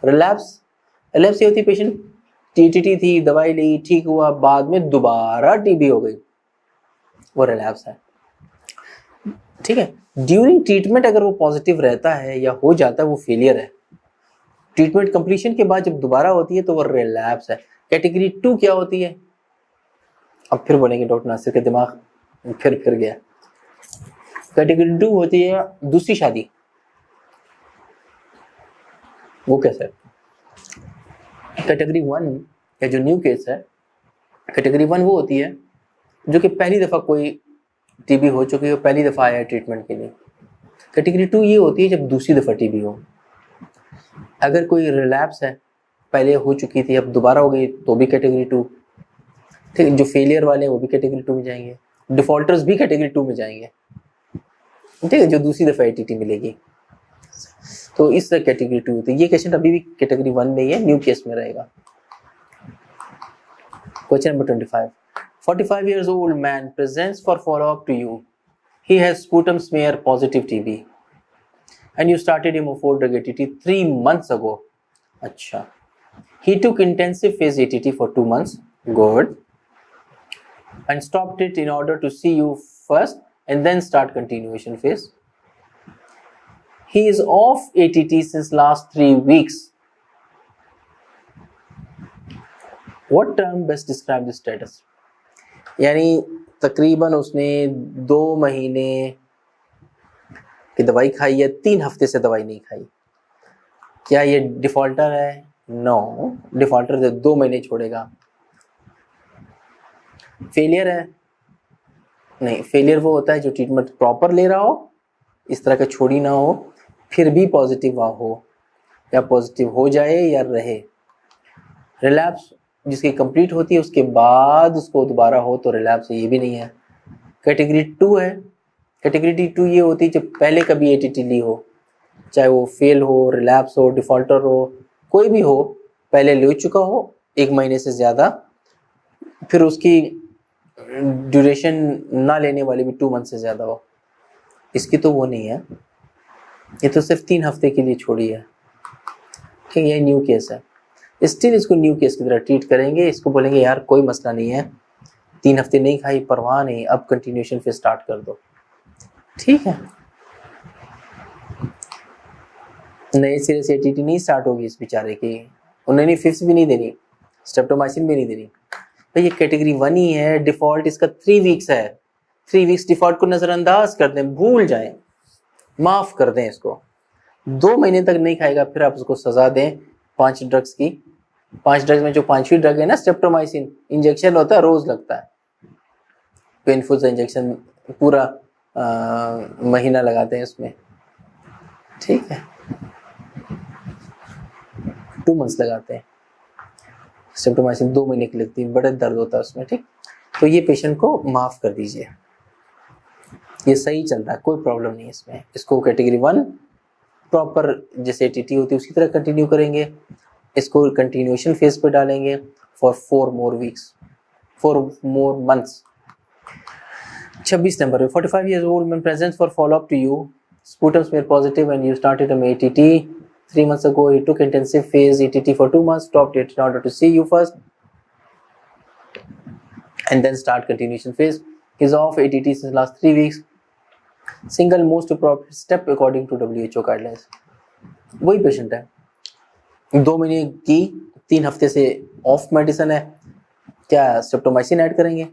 रिलैप्स ये होती है पेशेंट ATT थी, दवाई ली, ठीक हुआ, बाद में दोबारा TB हो गई, वो रिलैप्स है. ठीक है, ड्यूरिंग ट्रीटमेंट अगर वो पॉजिटिव रहता है या हो जाता है वो फेलियर है. ट्रीटमेंट कंप्लीशन के बाद जब दोबारा होती है तो वो रिलैप्स है. कैटेगरी 2 क्या होती है? अब फिर बोलेंगे डॉक्टर नासिर के दिमाग फिर गया. कैटेगरी 2 होती है दूसरी शादी. वो कैसे है? कैटेगरी 1 या जो न्यू केस है, कैटेगरी 1 वो होती है जो कि पहली दफा कोई TB हो चुकी है, पहली दफा आया है ट्रीटमेंट के लिए, कैटेगरी 2 ये होती है जब दूसरी दफ़ा टीबी हो। अगर कोई रिलैप्स है, पहले हो चुकी थी अब दोबारा हो गई तो भी कैटेगरी 2। ठीक है, जो फेलियर वाले हैं वो भी कैटेगरी 2 में जाएंगे, डिफॉल्टर्स भी कैटेगरी 2 में जाएंगे। ठीक है, जो दूसरी दफ़ा एटीटी मिलेगी तो इस तरह कैटेगरी 2 होती है। ये क्वेश्चन अभी भी कैटेगरी 1 में ही है, न्यू केस में रहेगा। Question number 25, 45 years old man presents for follow-up to you. He has sputum smear positive TB and you started him for drug ATT 3 months ago. अच्छा, he took intensive phase ATT for 2 months, good, and stopped it in order to see you first and then start continuation phase. He is off ATT since last 3 weeks. What term best describe the status? यानी तकरीबन उसने 2 महीने की दवाई खाई है, 3 हफ्ते से दवाई नहीं खाई। क्या ये डिफॉल्टर है? नो, डिफॉल्टर 2 महीने छोड़ेगा। फेलियर है? नहीं, फेलियर वो होता है जो ट्रीटमेंट प्रॉपर ले रहा हो, इस तरह का छोड़ी ना हो, फिर भी पॉजिटिव हो या पॉजिटिव हो जाए या रहे। रिलैप्स जिसकी कंप्लीट होती है उसके बाद उसको दोबारा हो तो रिलैप्स ये भी नहीं है। कैटेगरी 2 है। कैटेगरी 2 ये होती है जब पहले कभी एटीटी ली हो, चाहे वो फेल हो, रिलैप्स हो, डिफॉल्टर हो, कोई भी हो, पहले ले चुका हो 1 महीने से ज़्यादा, फिर उसकी ड्यूरेशन ना लेने वाली भी 2 मंथ से ज़्यादा हो। इसकी तो वो नहीं है, ये तो सिर्फ 3 हफ्ते के लिए छोड़ी है। ठीक है, ये न्यू केस है। स्टिल इसको न्यू केस की तरह ट्रीट करेंगे, इसको बोलेंगे यार कोई मसला नहीं है, 3 हफ्ते नहीं खाई, परवाह नहीं, अब कंटिन्यूएशन फिर स्टार्ट कर दो। ठीक है, नए सिरे से एटीटी नहीं स्टार्ट होगी इस बेचारे की, उन्होंने फिफ्स भी नहीं देनी, स्ट्रेप्टोमाइसिन भी नहीं देनी। तो ये कैटेगरी 1 ही है, डिफॉल्ट इसका 3 वीक्स है। 3 वीक्स डिफॉल्ट को नज़रअंदाज कर दें, भूल जाएं, माफ़ कर दें इसको। 2 महीने तक नहीं खाएगा फिर आप उसको सज़ा दें 5 ड्रग्स की। 5 ड्रग्स में जो 5वीं ड्रग है ना स्ट्रेप्टोमाइसिन, इंजेक्शन होता है, रोज़ लगता है, पेनफुल सा इंजेक्शन, पूरा महीना लगाते हैं इसमें। ठीक है, 2 मंथ्स लगाते हैं। स्ट्रेप्टोमाइसिन 2 महीने की लगती है, बड़ा दर्द होता है उसमें। ठीक, तो ये पेशेंट को माफ़ कर दीजिए, ये सही चल रहा है, कोई प्रॉब्लम नहीं है इसमें। इसको कैटेगरी 1 प्रॉपर जैसे एटीटी होती है उसकी तरह कंटिन्यू करेंगे, इसको कंटिन्यूएशन फेज पे डालेंगे for 4 more weeks, 4 more months। 26 number पे 45 years old man presents for follow up to you, sputum smear positive and you started him ATT 3 months ago. He took intensive phase ATT for 2 months, stopped it in order to see you first and then start continuation phase. He's off ATT since last 3 weeks. Single most appropriate step according to WHO guidelines. वही patient है, 2 महीने की, 3 हफ्ते से of medicine है। क्या streptomycin add करेंगे?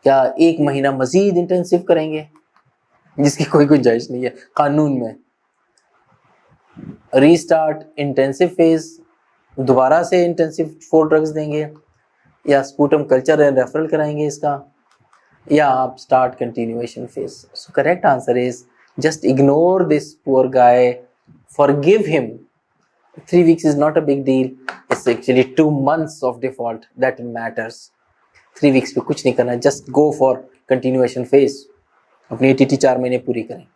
क्या 1 महीना मजीद इंटेंसिव करेंगे, जिसकी कोई गुंजाइश नहीं है कानून में। रीस्टार्ट इंटेंसिव फेज, दोबारा से इंटेंसिव 4 ड्रग्स देंगे, या स्पूटम कल्चर एंड रेफरल कराएंगे इसका, या आप start continuation phase. So correct answer is just ignore this poor guy, forgive him. 3 weeks is not a big deal, it's actually 2 months of default that matters। 3 weeks पे कुछ नहीं करना, just go for continuation phase, अपनी ATT 4 महीने पूरी करें।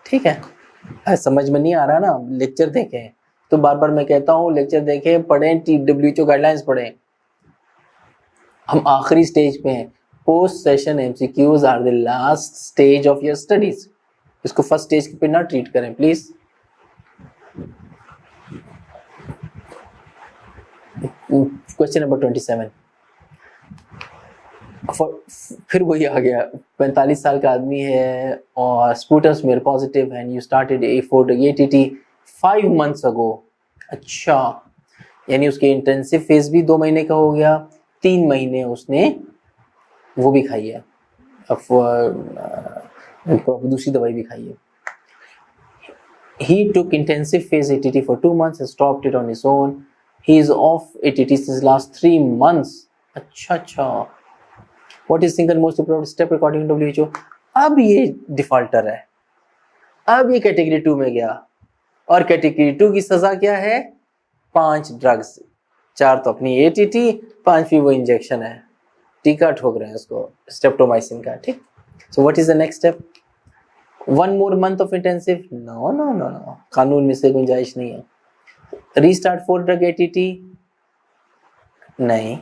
ठीक है, समझ में नहीं आ रहा ना, लेक्चर देखें। तो बार बार मैं कहता हूँ लेक्चर देखें, पढ़ें, WHO गाइडलाइंस पढ़ें। हम आखिरी स्टेज पे हैं, post session MCQs are the last stage of your studies. इसको फर्स्ट स्टेज पे ना ट्रीट करें प्लीज। क्वेश्चन नंबर 27, फिर वही आ गया, 45 साल का आदमी है और sputum smear positive and you started A4 ATT 5 months ago। अच्छा, यानी उसके इंटेंसिव फेज भी 2 महीने का हो गया, 3 महीने उसने वो भी खाई है, दूसरी दवाई भी खाई है। He took intensive phase ATT for 2 months and stopped it on his own. He is off ATT since last 3 months. अच्छा, what is single most appropriate step according to WHO? अब ये डिफॉल्टर है, अब ये कैटेगरी 2 में गया, और category 2 की सजा क्या है? 5 ड्रग्स, 4 तो अपनी एटीटी, 5वीं वो इंजेक्शन है, टीका ठोक रहे हैं उसको स्ट्रेप्टोमाइसिन का। ठीक, so what is the next step? 1 more month of intensive? No no no no, कानून में से गुंजाइश नहीं है। Restart 4 drug ATT? नहीं,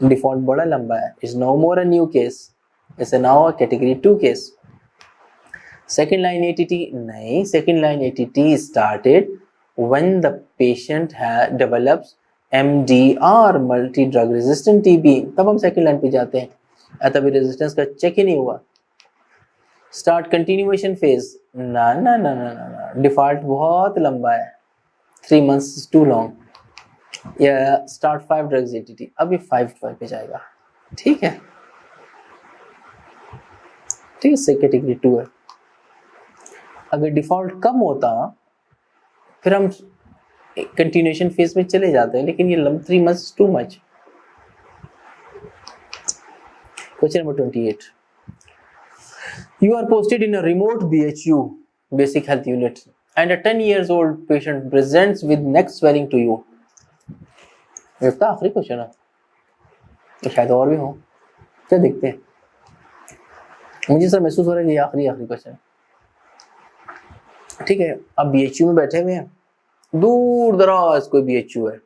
डिफॉल्ट बड़ा लंबा है, is no more a new case, is now a category 2 case. Second line ATT? नहीं, second line ATT started when the patient develops MDR, multi drug resistant TB, तब हम second line पे जाते हैं। तभी रेजिस्टेंस का चेक ही नहीं हुआ। Start continuation phase? ना ना ना ना ना, डिफॉल्ट बहुत लंबा है, 3 months is too long। या स्टार्ट 5 ड्रग्स एटीटी, अभी 5 पे जाएगा। ठीक है, ठीक है, से कैटेगरी 2 है। अगर डिफॉल्ट कम होता फिर हम कंटिन्यूएशन फेज में चले जाते हैं, लेकिन ये 3 months too much. Question number 28, you are posted in a remote BHU, basic health unit, and a 10 years old patient presents with neck swelling to you। ये तो आखिरी क्वेश्चन है, तो शायद और भी हो, क्या देखते हैं। मुझे सर महसूस हो रहा है ये आखिरी क्वेश्चन। ठीक है, अब BHU में बैठे हुए हैं, दूर दराज कोई BHU है,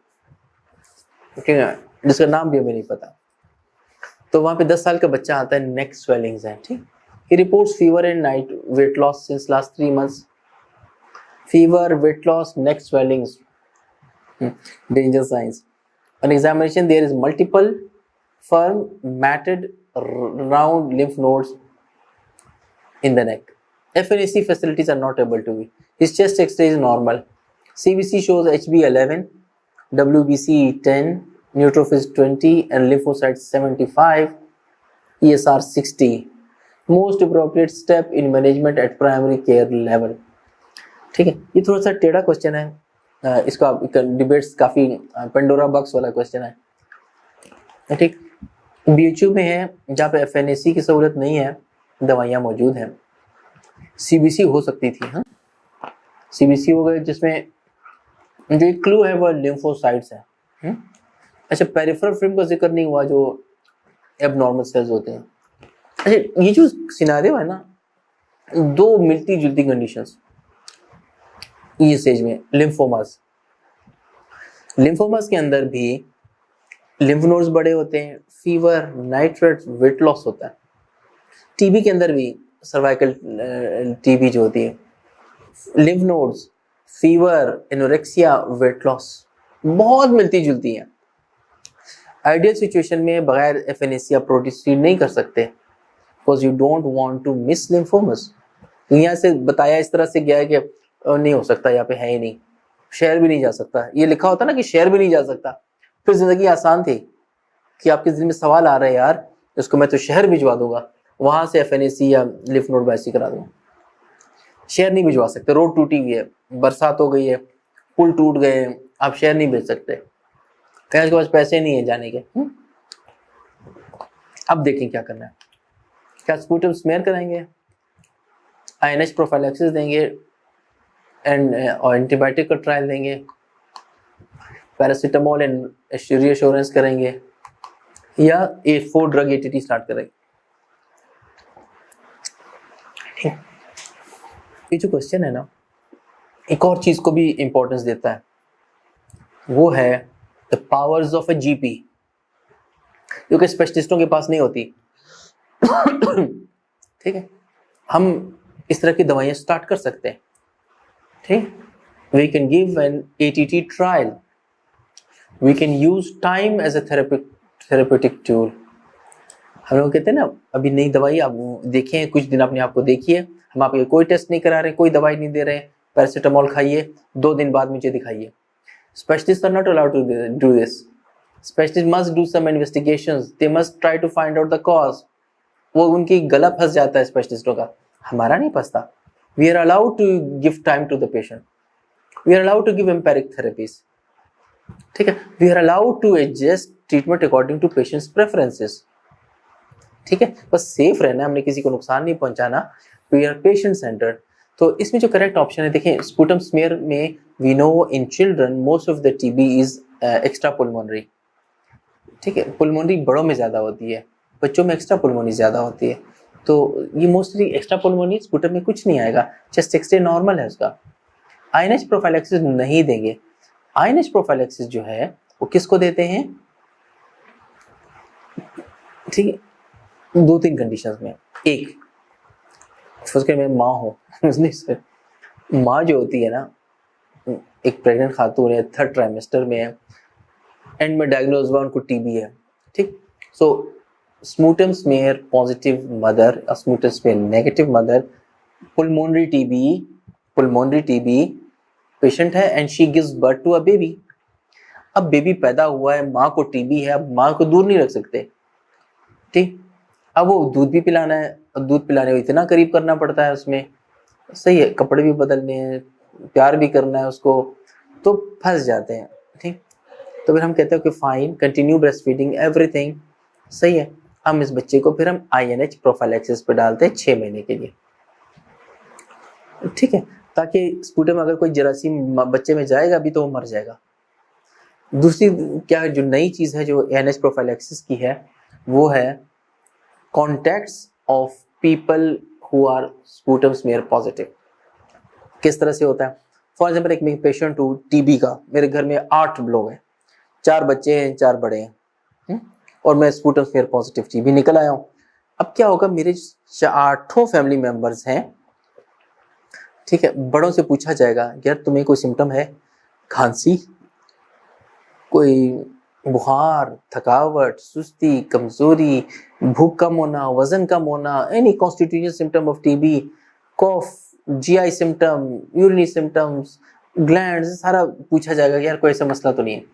ठीक है, जिसका नाम भी हमें नहीं पता। तो वहां पे 10 साल का बच्चा आता है, नेक स्वेलिंग्स है। ठीक, he reports fever and night weight loss since last 3 months। fever, weight loss, neck swellings, danger signs। on examination there is multiple firm matted round lymph nodes in the neck। FNAC facilities are not able to be, his chest X-ray is normal, CBC shows HB11, WBC 10, neutrophils 20 and lymphocytes 75, ESR 60। most appropriate step in management at primary care level। ठीक है, ये थोड़ा सा टेढ़ा question है, इसका debates काफी Pandora box वाला क्वेश्चन है। ठीक, BHU में है जहाँ पे FNAC की सहूलत नहीं है, दवाइयाँ मौजूद हैं, CBC हो सकती थी। हाँ, CBC हो गए, जिसमें जो एक क्लू है वो लिम्फोसाइट्स है। अच्छा, पेरिफेरल फ्रेम का जिक्र नहीं हुआ, जो एबनॉर्मल सेल्स होते हैं। अच्छा, ये जो सिनारियो है ना, 2 मिलती जुलती कंडीशंस ये स्टेज में। लिम्फोमास के अंदर भी लिम्फ नोड्स बड़े होते हैं, फीवर, नाइट्रेट, वेट लॉस होता है। टीबी के अंदर भी सर्वाइकल टीबी जो होती है, lymph nodes, fever, anorexia, weight loss बहुत मिलती जुलती हैं। आइडियल सिचुएशन में बगैर FNAC आप प्रोसीड नहीं कर सकते, because you don't want to miss lymphomas. यहाँ से बताया इस तरह से गया है कि नहीं हो सकता, यहाँ पे है ही नहीं, शहर भी नहीं जा सकता। ये लिखा होता ना कि शहर भी नहीं जा सकता, फिर जिंदगी आसान थी कि आपके दिल में सवाल आ रहा है, यार इसको मैं तो शहर भिजवा दूंगा, वहां से FNAC या लिम्फ नोड बायसी करा दूंगा। शहर नहीं भिजवा सकते, रोड टूटी हुई है, बरसात हो गई है, पुल टूट गए, आप शहर नहीं भेज सकते, कहीं के पास पैसे नहीं है जाने के। अब देखें क्या करना है। क्या स्पूटम स्मेयर कराएंगे, INH प्रोफाइलैक्सिस देंगे एंड और एंटीबायोटिक का ट्रायल देंगे, पैरासीटामोल एंड रीअश्योरेंस करेंगे, या 4 ड्रग ATT स्टार्ट करेंगे। ये जो क्वेश्चन है ना, एक और चीज को भी इंपॉर्टेंस देता है, वो है the powers of a GP, जो कि स्पेशलिस्टों के पास नहीं होती। ठीक है, हम इस तरह की दवाइयां स्टार्ट कर सकते हैं। ठीक, we can give an ATT trial, we can use time as a therapeutic tool. हम लोग कहते हैं ना, अभी नई दवाई आप देखें, कुछ दिन अपने आप को देखिए, हम आपके कोई टेस्ट नहीं करा रहे, कोई दवाई नहीं दे रहे, पैरासीटामोल खाइए, 2 दिन बाद मुझे दिखाइए। Specialists are not allowed to do this. Specialists must do some investigations. They must try to find out the cause. वो उनकी गला फंस जाता है स्पेशलिस्टों का, हमारा नहीं फंसता। We are allowed to give time to the patient. We are allowed to give empiric therapies. ठीक है, We are allowed to adjust treatment according to patient's preferences. ठीक है, बस सेफ रहना, हमने किसी को नुकसान नहीं पहुंचाना। We are patient centered. तो इसमें जो करेक्ट ऑप्शन है, देखें स्पूटम स्मीयर में we know in children most of the TB is extrapulmonary. ठीक है, पुल्मोनरी बड़ों में ज़्यादा होती है, बच्चों में एक्स्ट्रा पुल्मोनरी ज़्यादा होती है। तो ये मोस्टली एक्स्ट्रा पुल्मोनरी, स्पूटम में कुछ नहीं आएगा, चेस्ट एक्सरे नॉर्मल है उसका। आईएनएच प्रोफाइलैक्सिस नहीं देंगे। आईएनएच प्रोफाइलैक्सिस जो है वो किसको देते हैं, ठीक है, 2-3 कंडीशंस में। एक, फर्स्ट मैं माँ हूँ माँ जो होती है ना, एक प्रेग्नेंट खातून है, 3rd ट्राइमेस्टर में है, एंड में डायग्नोज हुआ उनको टीबी है। ठीक, so sputum smear positive mother, sputum smear negative mother, pulmonary TB patient है and she gives birth to a baby. अब बेबी पैदा हुआ है, माँ को टीबी है, अब माँ को दूर नहीं रख सकते। ठीक, अब वो दूध भी पिलाना है, दूध पिलाने को इतना करीब करना पड़ता है उसमें, सही है, कपड़े भी बदलने हैं, प्यार भी करना है उसको, तो फंस जाते हैं। ठीक, तो फिर हम कहते हैं कि fine, continue breast feeding everything, सही है। हम इस बच्चे को फिर हम आईएनएच प्रोफाइलैक्सिस पे डालते हैं 6 महीने के लिए। ठीक है, ताकि स्पूटम अगर कोई जरासीम बच्चे में जाएगा भी तो वो मर जाएगा। दूसरी क्या जो नई चीज है जो आईएनएच प्रोफाइलैक्सिस की है, वो है contacts of people who are sputum smear positive. किस तरह से होता है, फॉर एग्जाम्पल एक पेशेंट हूँ टीबी का, मेरे घर में 8 लोग हैं, 4 बच्चे हैं, 4 बड़े हैं, और मैं स्पूटम स्मीयर पॉजिटिव टीबी निकल आया हूँ। अब क्या होगा, मेरे 8 फैमिली मेंबर्स हैं, ठीक है, बड़ों से पूछा जाएगा यार तुम्हें कोई सिम्टम है, खांसी, कोई बुखार, थकावट, सुस्ती, कमजोरी, भूख कम होना, वजन कम होना, any constitution symptom of TB, cough, GI symptom, urinary symptoms, glands, सारा पूछा जाएगा यार कोई ऐसा मसला तो नहीं है।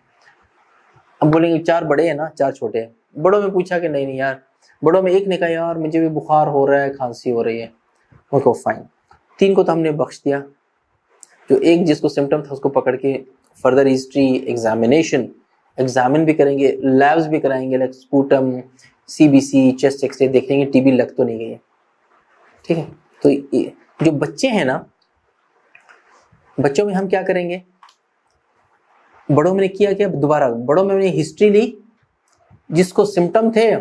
अब बोलेंगे 4 बड़े हैं ना, 4 छोटे हैं। बड़ों में पूछा कि नहीं यार, बड़ों में एक ने कहा यार मुझे भी बुखार हो रहा है, खांसी हो रही है, उनको फाइन। 3 को तो हमने बख्श दिया, जो एक जिसको सिम्टम था उसको पकड़ के फर्दर हिस्ट्री एग्जामिन भी करेंगे, लैब्स भी कराएंगे, like sputum, CBC, chest X-ray, देखेंगे टीबी लग तो नहीं गई है। ठीक है, तो जो बच्चे हैं ना, बच्चों में हम क्या करेंगे, बड़ों में किया क्या, दोबारा बड़ों में हमने हिस्ट्री ली, जिसको सिम्टम थे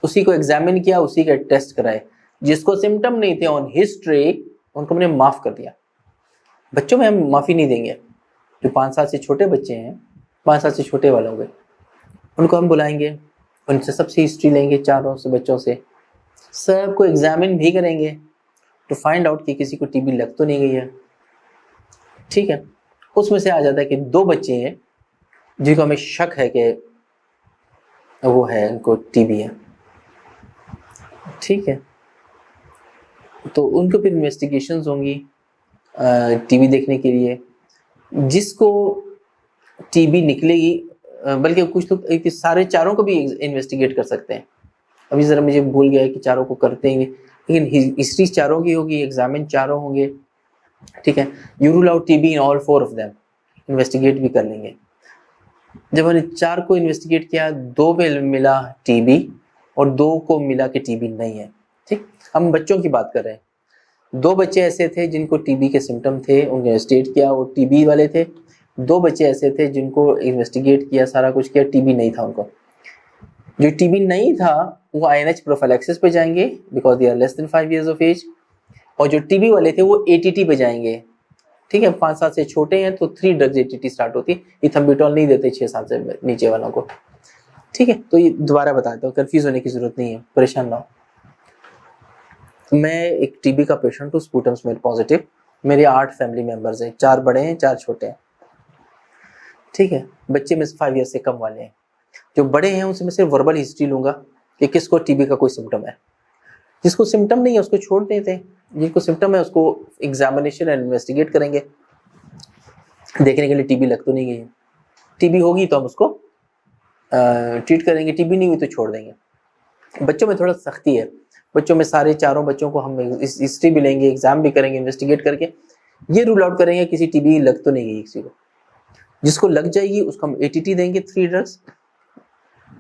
उसी को एग्जामिन किया, उसी के टेस्ट कराए, जिसको सिम्टम नहीं थे ऑन हिस्ट्री उनको हमने माफ कर दिया। बच्चों में हम माफी नहीं देंगे। जो 5 साल से छोटे बच्चे हैं, 5 साल से छोटे वालों के, उनको हम बुलाएंगे, उनसे सबसे हिस्ट्री लेंगे, 4 से बच्चों से, सबको एग्जामिन भी करेंगे टू फाइंड आउट कि किसी को टीबी लग तो नहीं गई है। ठीक है, उसमें से आ जाता है कि 2 बच्चे हैं जिनको हमें शक है कि वो है, उनको टीबी है। ठीक है, तो उनको फिर इन्वेस्टिगेशंस होंगी टीबी देखने के लिए। जिसको टीबी निकलेगी, बल्कि कुछ लोग सारे 4 को भी इन्वेस्टिगेट कर सकते हैं। अभी जरा मुझे भूल गया है कि 4 को करते हैं, लेकिन हिस्ट्री 4 की होगी, एग्जामिन 4 होंगे। ठीक है, you rule out TB in all 4 of them, investigate भी कर लेंगे। जब हमने 4 को इन्वेस्टिगेट किया, 2 में मिला टीबी और 2 को मिला कि टीबी नहीं है। ठीक, हम बच्चों की बात कर रहे हैं। 2 बच्चे ऐसे थे जिनको टीबी के सिम्टम थे, उन्हें इन्वेस्टिगेट किया, वो टीबी वाले थे। 2 बच्चे ऐसे थे जिनको इन्वेस्टिगेट किया, सारा कुछ किया, टीबी नहीं था उनको। जो टीबी नहीं था वो आईएनएच प्रोफाइलैक्सिस पे जाएंगे because they are less than 5 years of age, और जो टीबी वाले थे वो एटीटी पे जाएंगे। ठीक है, 5 साल से छोटे हैं तो 3 ड्रग्स एटीटी स्टार्ट होती है, इथम्बिटोल नहीं देते 6 साल से नीचे वालों को। ठीक है, तो ये दोबारा बताता हूँ, कंफ्यूज होने की जरूरत नहीं है, परेशान ना हो। मैं एक टीबी का पेशेंट हूँ, स्पूटम स्मीयर पॉजिटिव। मेरे 8 फैमिली मेंबर्स हैं, 4 बड़े हैं, 4 छोटे हैं। ठीक है, बच्चे में 5 years से कम वाले हैं। जो बड़े हैं उनसे मैं सिर्फ वर्बल हिस्ट्री लूंगा कि किसको टीबी का कोई सिम्टम है। जिसको सिम्टम नहीं है उसको छोड़ देते हैं, जिसको सिम्टम है उसको एग्जामिनेशन एंड इन्वेस्टिगेट करेंगे, देखने के लिए टीबी लग तो नहीं गई है। टीबी होगी तो हम उसको ट्रीट करेंगे, टीबी नहीं हुई तो छोड़ देंगे। बच्चों में थोड़ा सख्ती है, बच्चों में सारे 4 बच्चों को हम हिस्ट्री भी लेंगे, एग्जाम भी करेंगे, इन्वेस्टिगेट करके ये रूल आउट करेंगे किसी टीबी लग तो नहीं गई किसी को। जिसको लग जाएगी उसको हम एटीटी देंगे, 3 ड्रग्स,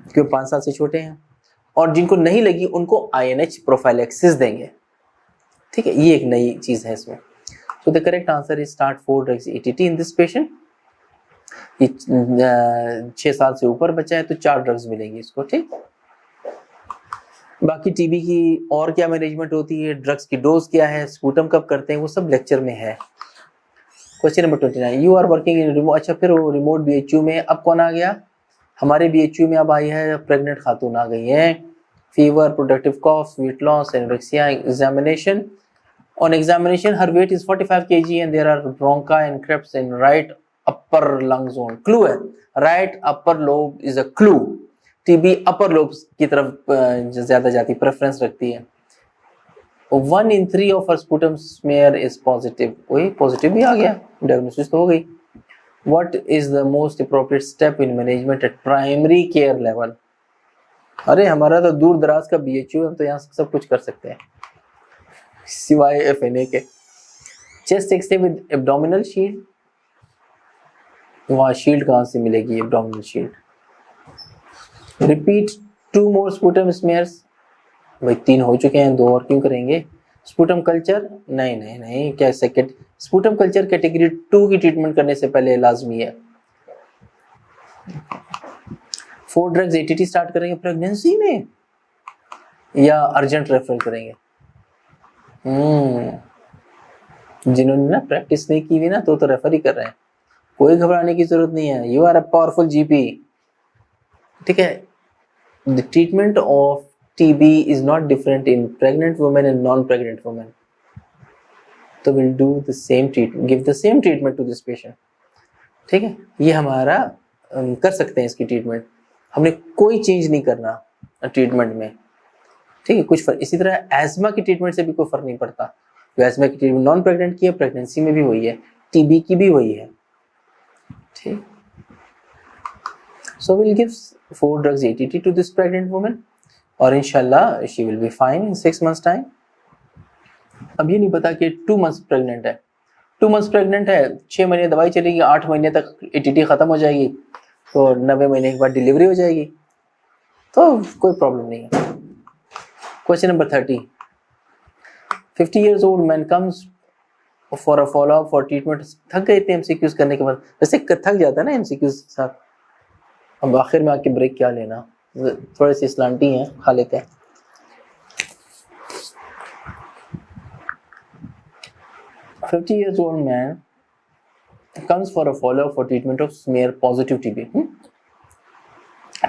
क्योंकि 5 साल से छोटे हैं। और जिनको नहीं लगी उनको आईएनएच प्रोफाइलैक्सिस देंगे। ठीक है, ये एक नई चीज है इसमें। सो the correct answer is start 4 drugs ATT in this patient. ये 6 साल से ऊपर बच्चा है तो 4 ड्रग्स मिलेंगी इसको, ठीक। बाकी टीबी की और क्या मैनेजमेंट होती है, ड्रग्स की डोज क्या है, स्पूटम कब करते हैं, वो सब लेक्चर में है। Question number 29, you are working in remote. अच्छा, फिर वो रिमोट बीएचयू में अब कौन आ गया, हमारे बीएचयू में अब आई है प्रेग्नेंट खातून आ गई है। Fever, productive cough, weight loss, anorexia. Examination, on examination her weight is 45 kg and there are bronchi and creps in right upper lung zone. clue है, right upper lobe is a clue। TB upper lobes की तरफ ज्यादा जाती, preference रखती है। 1 in 3 of her sputum smear is positive। वही positive भी आ गया, डायग्नोसिस तो हो गई। What is the most appropriate step in management at primary care level? अरे हमारा तो दूर दराज का बीएचयू, हम तो यहाँ सब कुछ कर सकते हैं सिवाय एफएनए के। Chest X-ray with abdominal shield, वहां शील्ड कहां से मिलेगी, abdominal shield. Repeat 2 more sputum smears, भाई 3 हो चुके हैं, 2 और क्यों करेंगे। स्पूटम कल्चर, नहीं नहीं नहीं, क्या सेकेंड स्पूटम कल्चर कैटेगरी 2 की ट्रीटमेंट करने से पहले लाजमी है। 4 ड्रग्स एटीटी स्टार्ट करेंगे प्रेगनेंसी में या अर्जेंट रेफर करेंगे। जिन्होंने ना प्रैक्टिस नहीं की हुई ना तो रेफर ही कर रहे हैं, कोई घबराने की जरूरत नहीं है। You are a powerful GP, ठीक है। The treatment of TB is not different in pregnant women and non pregnant women, तो will do the same treatment, give the same treatment to this patient, ठीक है। ये हमारा कर सकते हैं इसकी ट्रीटमेंट, हमने कोई चेंज नहीं करना ट्रीटमेंट में, ठीक है। कुछ फर्क, इसी तरह एस्मा की ट्रीटमेंट से भी कोई फर्क नहीं पड़ता। तो एस्मा की ट्रीटमेंट नॉन प्रेग्नेंट की है, प्रेगनेंसी में भी वही है, टीबी की भी वही है, ठीक। So will give 4 drugs ATT to this pregnant woman और इंशाल्लाह she will be fine in 6 months time. अब ये नहीं पता कि 2 मंथ्स प्रेग्नेंट है, 2 मंथ्स प्रेग्नेंट है, 6 महीने दवाई चलेगी, 8 महीने तक एटीटी खत्म हो जाएगी, तो 90 महीने के बाद डिलीवरी हो जाएगी, तो कोई प्रॉब्लम नहीं है। Question number 30. 50 years old man comes for a follow up for treatment। थक गए थे MCQs करने के बाद, वैसे थक जाता है ना MCQs के साथ। अब आखिर में आके ब्रेक क्या लेना, थोड़े से स्लांटी हैं, खा लेते हैं। "50 years old man comes for a follow up for treatment of smear positive TB।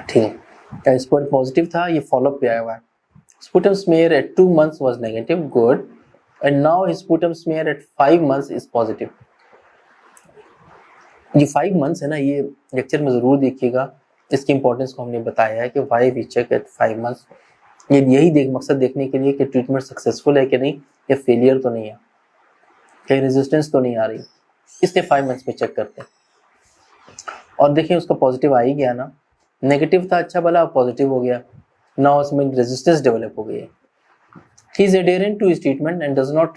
ठीक है, स्पॉट पॉजिटिव था, ये फॉलो अप पे आया हुआ है। Sputum smear at 2 months was negative, good, and now his sputum smear at 5 months is positive। ये 5 months है ना, ये लेक्चर में जरूर देखिएगा, इसकी इंपॉर्टेंस को हमने बताया है कि why we check at 5 months। ये यही मकसद देखने के लिए कि ट्रीटमेंट सक्सेसफुल है कि नहीं, या फेलियर तो नहीं है, कहीं रेजिस्टेंस तो नहीं आ रही, इसलिए 5 मंथ्स में चेक करते हैं। और देखिए उसका पॉजिटिव आ ही गया ना, नेगेटिव था अच्छा भला, पॉजिटिव हो गया, नाउ उसमें रेजिस्टेंस डेवलप हो गई है। He is adherent to his treatment and does not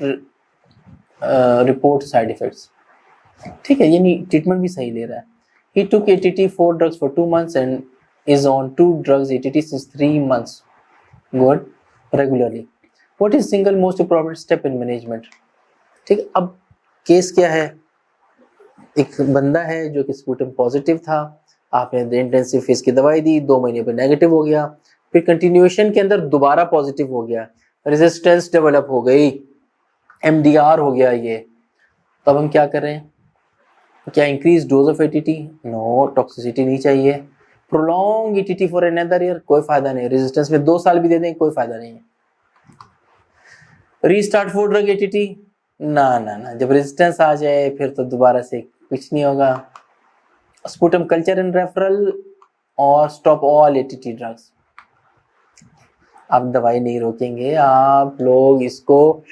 report side effects, ठीक है, यानी ट्रीटमेंट भी सही ले रहा है। He took ATT 4 drugs for 2 months and is on 2 drugs ATT since 3 months, good, regularly. What is single most appropriate step in management, ठीक। अब केस क्या है, एक बंदा है जो कि स्पूटम पॉजिटिव था, आपने इंटेंसिव फेज की दवाई दी, 2 महीने पे नेगेटिव हो गया, फिर कंटिन्यूएशन के अंदर दोबारा पॉजिटिव हो गया, रेजिस्टेंस डेवलप हो गई, एमडीआर हो गया ये, तो अब हम क्या कर रहे हैं, क्या increase dose of ATT, no, toxicity नहीं चाहिए। Prolong ATT for another year, कोई फायदा नहीं, रेजिस्टेंस में 2 साल भी दे दें कोई फायदा नहीं है। रीस्टार्ट 4 ड्रग एटीटी, ना ना ना, जब रेजिस्टेंस आ जाए फिर तो दोबारा से कुछ नहीं होगा। स्पूटम कल्चर एंड रेफरल और स्टॉप ऑल एटीटी ड्रग्स। आप दवाई नहीं रोकेंगे, आप लोग इसको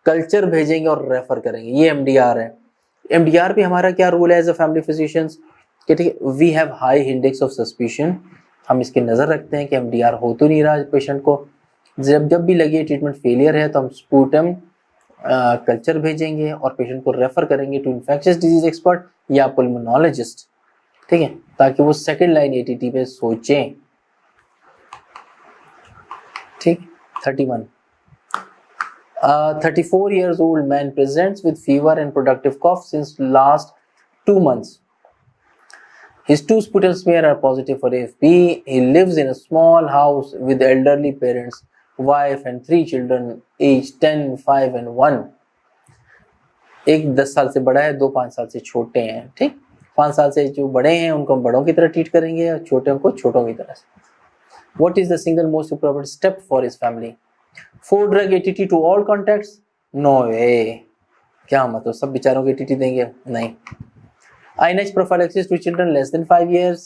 कल्चर भेजेंगे और रेफर करेंगे, ये एमडीआर है। एमडीआर पे हमारा क्या रूल है एज अ फैमिली फिजिशियंस कि ठीक है, we have high index of suspicion, हम इसकी नज़र रखते हैं कि एमडीआर हो तो नहीं रहा पेशेंट को। जब भी लगे ट्रीटमेंट फेलियर है तो हम स्पूटम कल्चर भेजेंगे और पेशेंट को रेफर करेंगे टू इन्फेक्शियस डिजीज एक्सपर्ट या पुल्मोनोलॉजिस्ट, ठीक है, ताकि वो सेकेंड लाइन एटीटी पे सोचें, ठीक। 31 34 years old man presents with fever and productive cough since last 2 months. His 2 sputum smear are positive for AFP. He lives in a small house with elderly parents, wife and 3 children aged 10, 5 and 1. एक 10 साल से बड़ा है, 2 5 साल से छोटे हैं. ठीक, 5 साल से जो बड़े हैं उनको हम बड़ों की तरह ट्रीट करेंगे और छोटे को छोटों की तरह. What is the single most appropriate step for his family? 4 drug ATT to all contacts? No way. क्या मतलब सब बेचारों की ATT देंगे? नहीं. INH prophylaxis to children less than 5 years.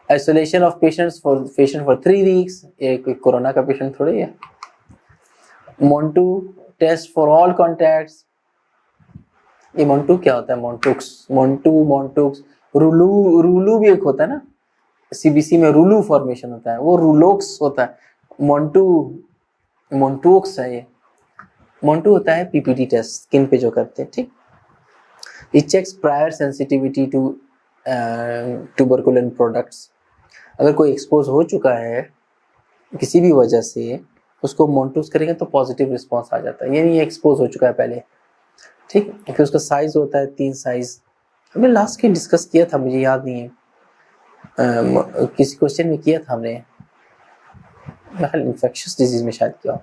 Isolation of patient for 3 weeks. ये कोई कोरोना का पेशेंट थोड़ी है. Montu test for all contacts. ये मोन्टू क्या होता है? मोन्टुक्स, रूलू भी एक होता है ना, सीबीसी में रूलू फॉर्मेशन होता है, वो रूलोक्स होता है. मोन्टुक्स है ये. मोन्टू होता है पीपीटी टेस्ट स्किन पे जो करते हैं. ठीक, it checks prior sensitivity to tuberculin products. अगर कोई एक्सपोज हो चुका है किसी भी वजह से, उसको मोन्टूस करेंगे तो पॉजिटिव रिस्पॉन्स आ जाता है. यानी ये एक्सपोज हो चुका है पहले. ठीक, फिर उसका साइज होता है 3 साइज. हमने लास्ट के डिस्कस किया था, मुझे याद नहीं है, किसी क्वेश्चन में किया था हमने, इन्फेक्शियस डिजीज में शायद किया.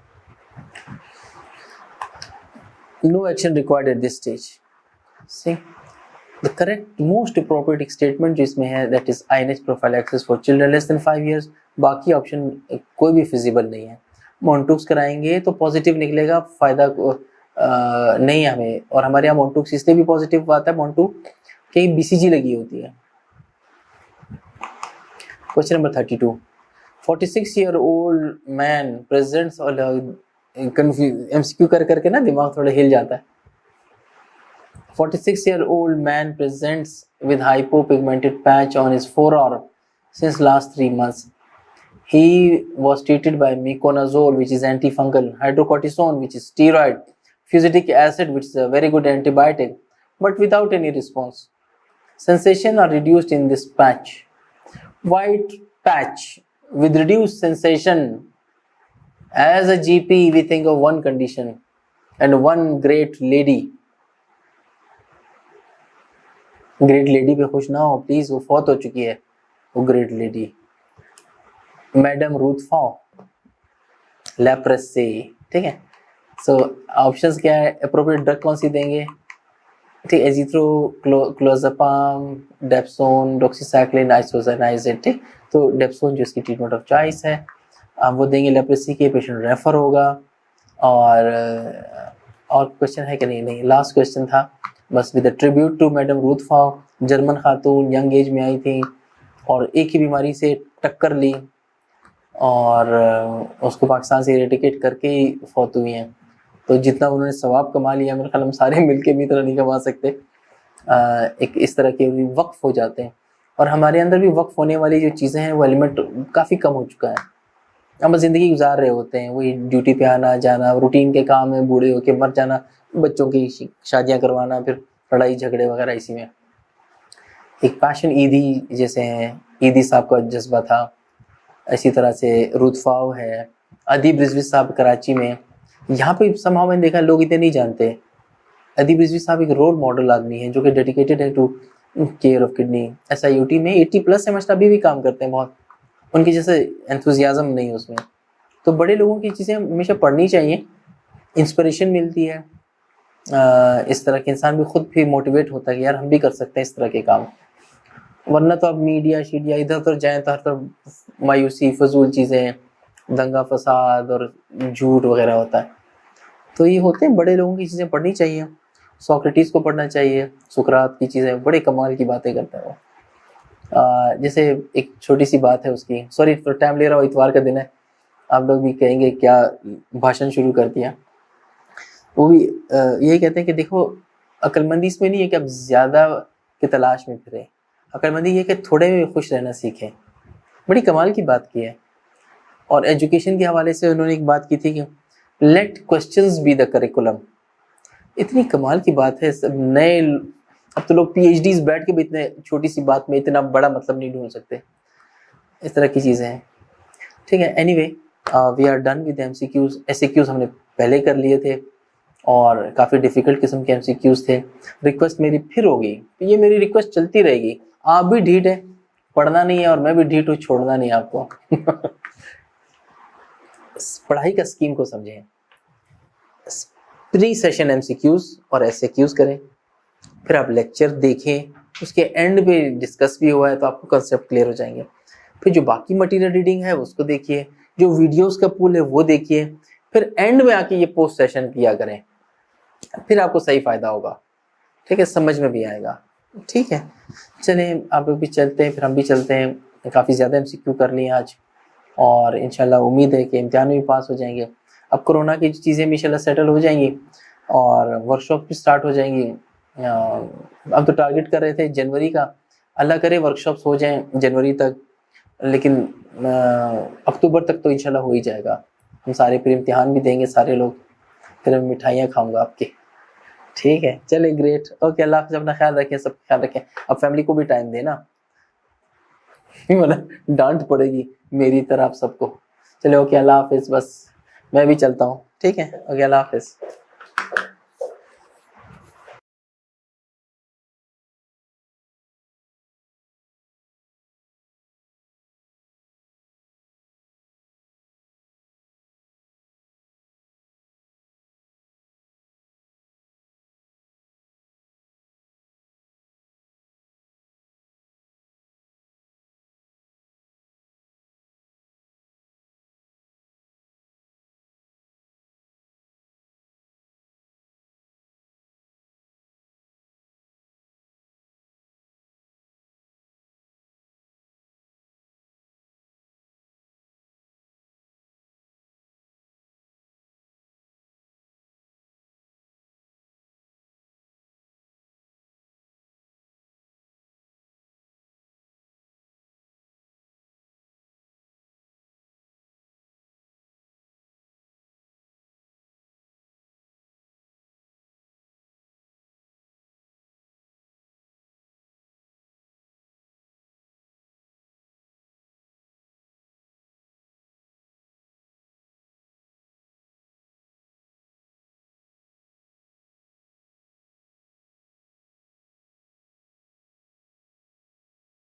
No action required at this stage. See the correct most appropriate statement जो इसमें है, that is INH prophylaxis for children less than 5 years. बाकी ऑप्शन कोई भी फिजिबल नहीं है. मोन्टुक्स कराएंगे तो पॉजिटिव निकलेगा, फायदा नहीं हमें. और हमारे यहाँ मोन्टुक्स इसलिए भी पॉजिटिव आता है, मोन्टू कहीं बीसीजी लगी होती है. Question number 32. 46-year-old man presents, और एमसीक्यू कर करके ना दिमाग थोड़ा हिल जाता है. 46-year-old man presents with hypopigmented patch on his forearm since last 3 months. He was treated by miconazole, which is antifungal, hydrocortisone, which is steroid, fusidic acid, which is a very good antibiotic, but without any response. Sensation are reduced in this patch. White patch with reduced sensation. As a GP, we think of one condition and one great lady. Great lady पे खुश ना हो please, वो फौत हो चुकी है वो ग्रेट लेडी, मैडम रूथ फॉ लेप्रेसी. ठीक है, सो ऑप्शंस क्या है? अप्रोप्रिएट ड्रग कौन सी देंगे? ठीक, एजिथ्रोक्लोज़ापाम, डेप्सोन, डॉक्सीसाइक्लिन, आइसोसाइनाइज़ेड. ठीक, तो डेप्सोन जो इसकी ट्रीटमेंट ऑफ चॉइस है, आप वो देंगे. लेप्रेसी के पेशेंट रेफर होगा. और क्वेश्चन है कि नहीं, लास्ट क्वेश्चन था बस. With tribute to madam Ruth Pfau, German खातून, यंग एज में आई थी और एक ही बीमारी से टक्कर ली और उसको पाकिस्तान से इरेडिकेट करके ही फौत हुई हैं. तो जितना उन्होंने सवाब कमा लिया, मेरे ख्याल हम सारे मिलके भी इतना नहीं कमा सकते. एक इस तरह के भी वक्फ हो जाते हैं. और हमारे अंदर भी वक्फ होने वाली जो चीज़ें हैं वो एलिमेंट काफ़ी कम हो चुका है. हम ज़िंदगी गुजार रहे होते हैं, वही ड्यूटी पे आना जाना, रूटीन के काम में बूढ़े होके मर जाना, बच्चों की शादियां करवाना, फिर लड़ाई झगड़े वगैरह. इसी में एक पैशन ईदी जैसे हैं, ईदी साहब का जज्बा था, इसी तरह से रूथफाव है, अदीब रिजवी साहब कराची में. यहाँ पे समहाउ मैंने देखा लोग इतने नहीं जानते. अदीब रिजवी साहब एक रोल मॉडल आदमी है जो कि डेडिकेटेड है to care of kidney. SIUT में 80+ है, अभी भी काम करते हैं बहुत. उनकी जैसे एंथुजियाज्म नहीं उसमें. तो बड़े लोगों की चीज़ें हमेशा पढ़नी चाहिए, इंस्पिरेशन मिलती है. इस तरह के इंसान भी खुद भी मोटिवेट होता है कि यार हम भी कर सकते हैं इस तरह के काम. वरना तो अब मीडिया शीडिया इधर उधर जाएँ तो हर तरफ मायूसी, फजूल चीज़ें, दंगा फसाद और झूठ वगैरह होता है. तो ये होते हैं, बड़े लोगों की चीज़ें पढ़नी चाहिए. सोक्रेटिस को पढ़ना चाहिए, सुकरात की चीज़ें, बड़े कमाल की बातें करता है वो. जैसे एक छोटी सी बात है उसकी, सॉरी फॉर टाइम ले रहा हूँ, इतवार का दिन है, आप लोग भी कहेंगे क्या भाषण शुरू कर दिया. वो भी यही कहते हैं कि देखो अक्लमंदी इसमें नहीं है कि आप ज़्यादा की तलाश में फिरें, अक्लमंदी ये कि थोड़े में खुश रहना सीखें. बड़ी कमाल की बात की है. और एजुकेशन के हवाले से उन्होंने एक बात की थी कि let questions be the curriculum. इतनी कमाल की बात है. सब नए, अब तो लोग PhDs बैठ के भी इतने छोटी सी बात में इतना बड़ा मतलब नहीं ढूंढ सकते. इस तरह की चीज़ें हैं. ठीक है, anyway we are done with MCQs. SAQs हमने पहले कर लिए थे और काफ़ी डिफ़िकल्ट किस्म के MCQs थे। रिक्वेस्ट मेरी फिर होगी, ये मेरी रिक्वेस्ट चलती रहेगी। आप भी ढीठ है, पढ़ना नहीं है, और मैं भी ढीठ हूँ, छोड़ना नहीं है आपको। पढ़ाई का स्कीम को समझें। प्री सेशन MCQs और SAQs करें, फिर आप लेक्चर देखें, उसके एंड पे डिस्कस भी हुआ है तो आपको कंसेप्ट क्लियर हो जाएंगे। फिर जो बाकी मटेरियल रीडिंग है उसको देखिए, जो वीडियोस का पूल है वो देखिए, फिर एंड में आके ये पोस्ट सेशन किया करें, फिर आपको सही फायदा होगा। ठीक है, समझ में भी आएगा। ठीक है, चलिए आप लोग भी चलते हैं, फिर हम भी चलते हैं। काफ़ी ज़्यादा MCQ कर लिए आज, और इंशाल्लाह उम्मीद है कि इम्तिहान में भी पास हो जाएंगे। अब कोरोना की चीज़ें भी इंशाल्लाह सेटल हो जाएंगी और वर्कशॉप भी स्टार्ट हो जाएंगी। अब तो टारगेट कर रहे थे जनवरी का, अल्लाह करे वर्कशॉप्स हो जाएं जनवरी तक, लेकिन अक्टूबर तक तो इंशाल्लाह हो ही जाएगा। हम सारे फिर इम्तिहान भी देंगे सारे लोग, फिर मैं मिठाइयाँ खाऊंगा आपके। ठीक है, चले, ग्रेट, ओके, अल्लाह हाफ़िज़, अपना ख्याल रखें, सब ख्याल रखें। अब फैमिली को भी टाइम देना, मतलब डांट पड़ेगी मेरी तरह आप सबको। चलो, ओके, अल्लाह हाफ़िज़, बस मैं भी चलता हूँ। ठीक है, ओके, अल्लाह हाफ़िज़।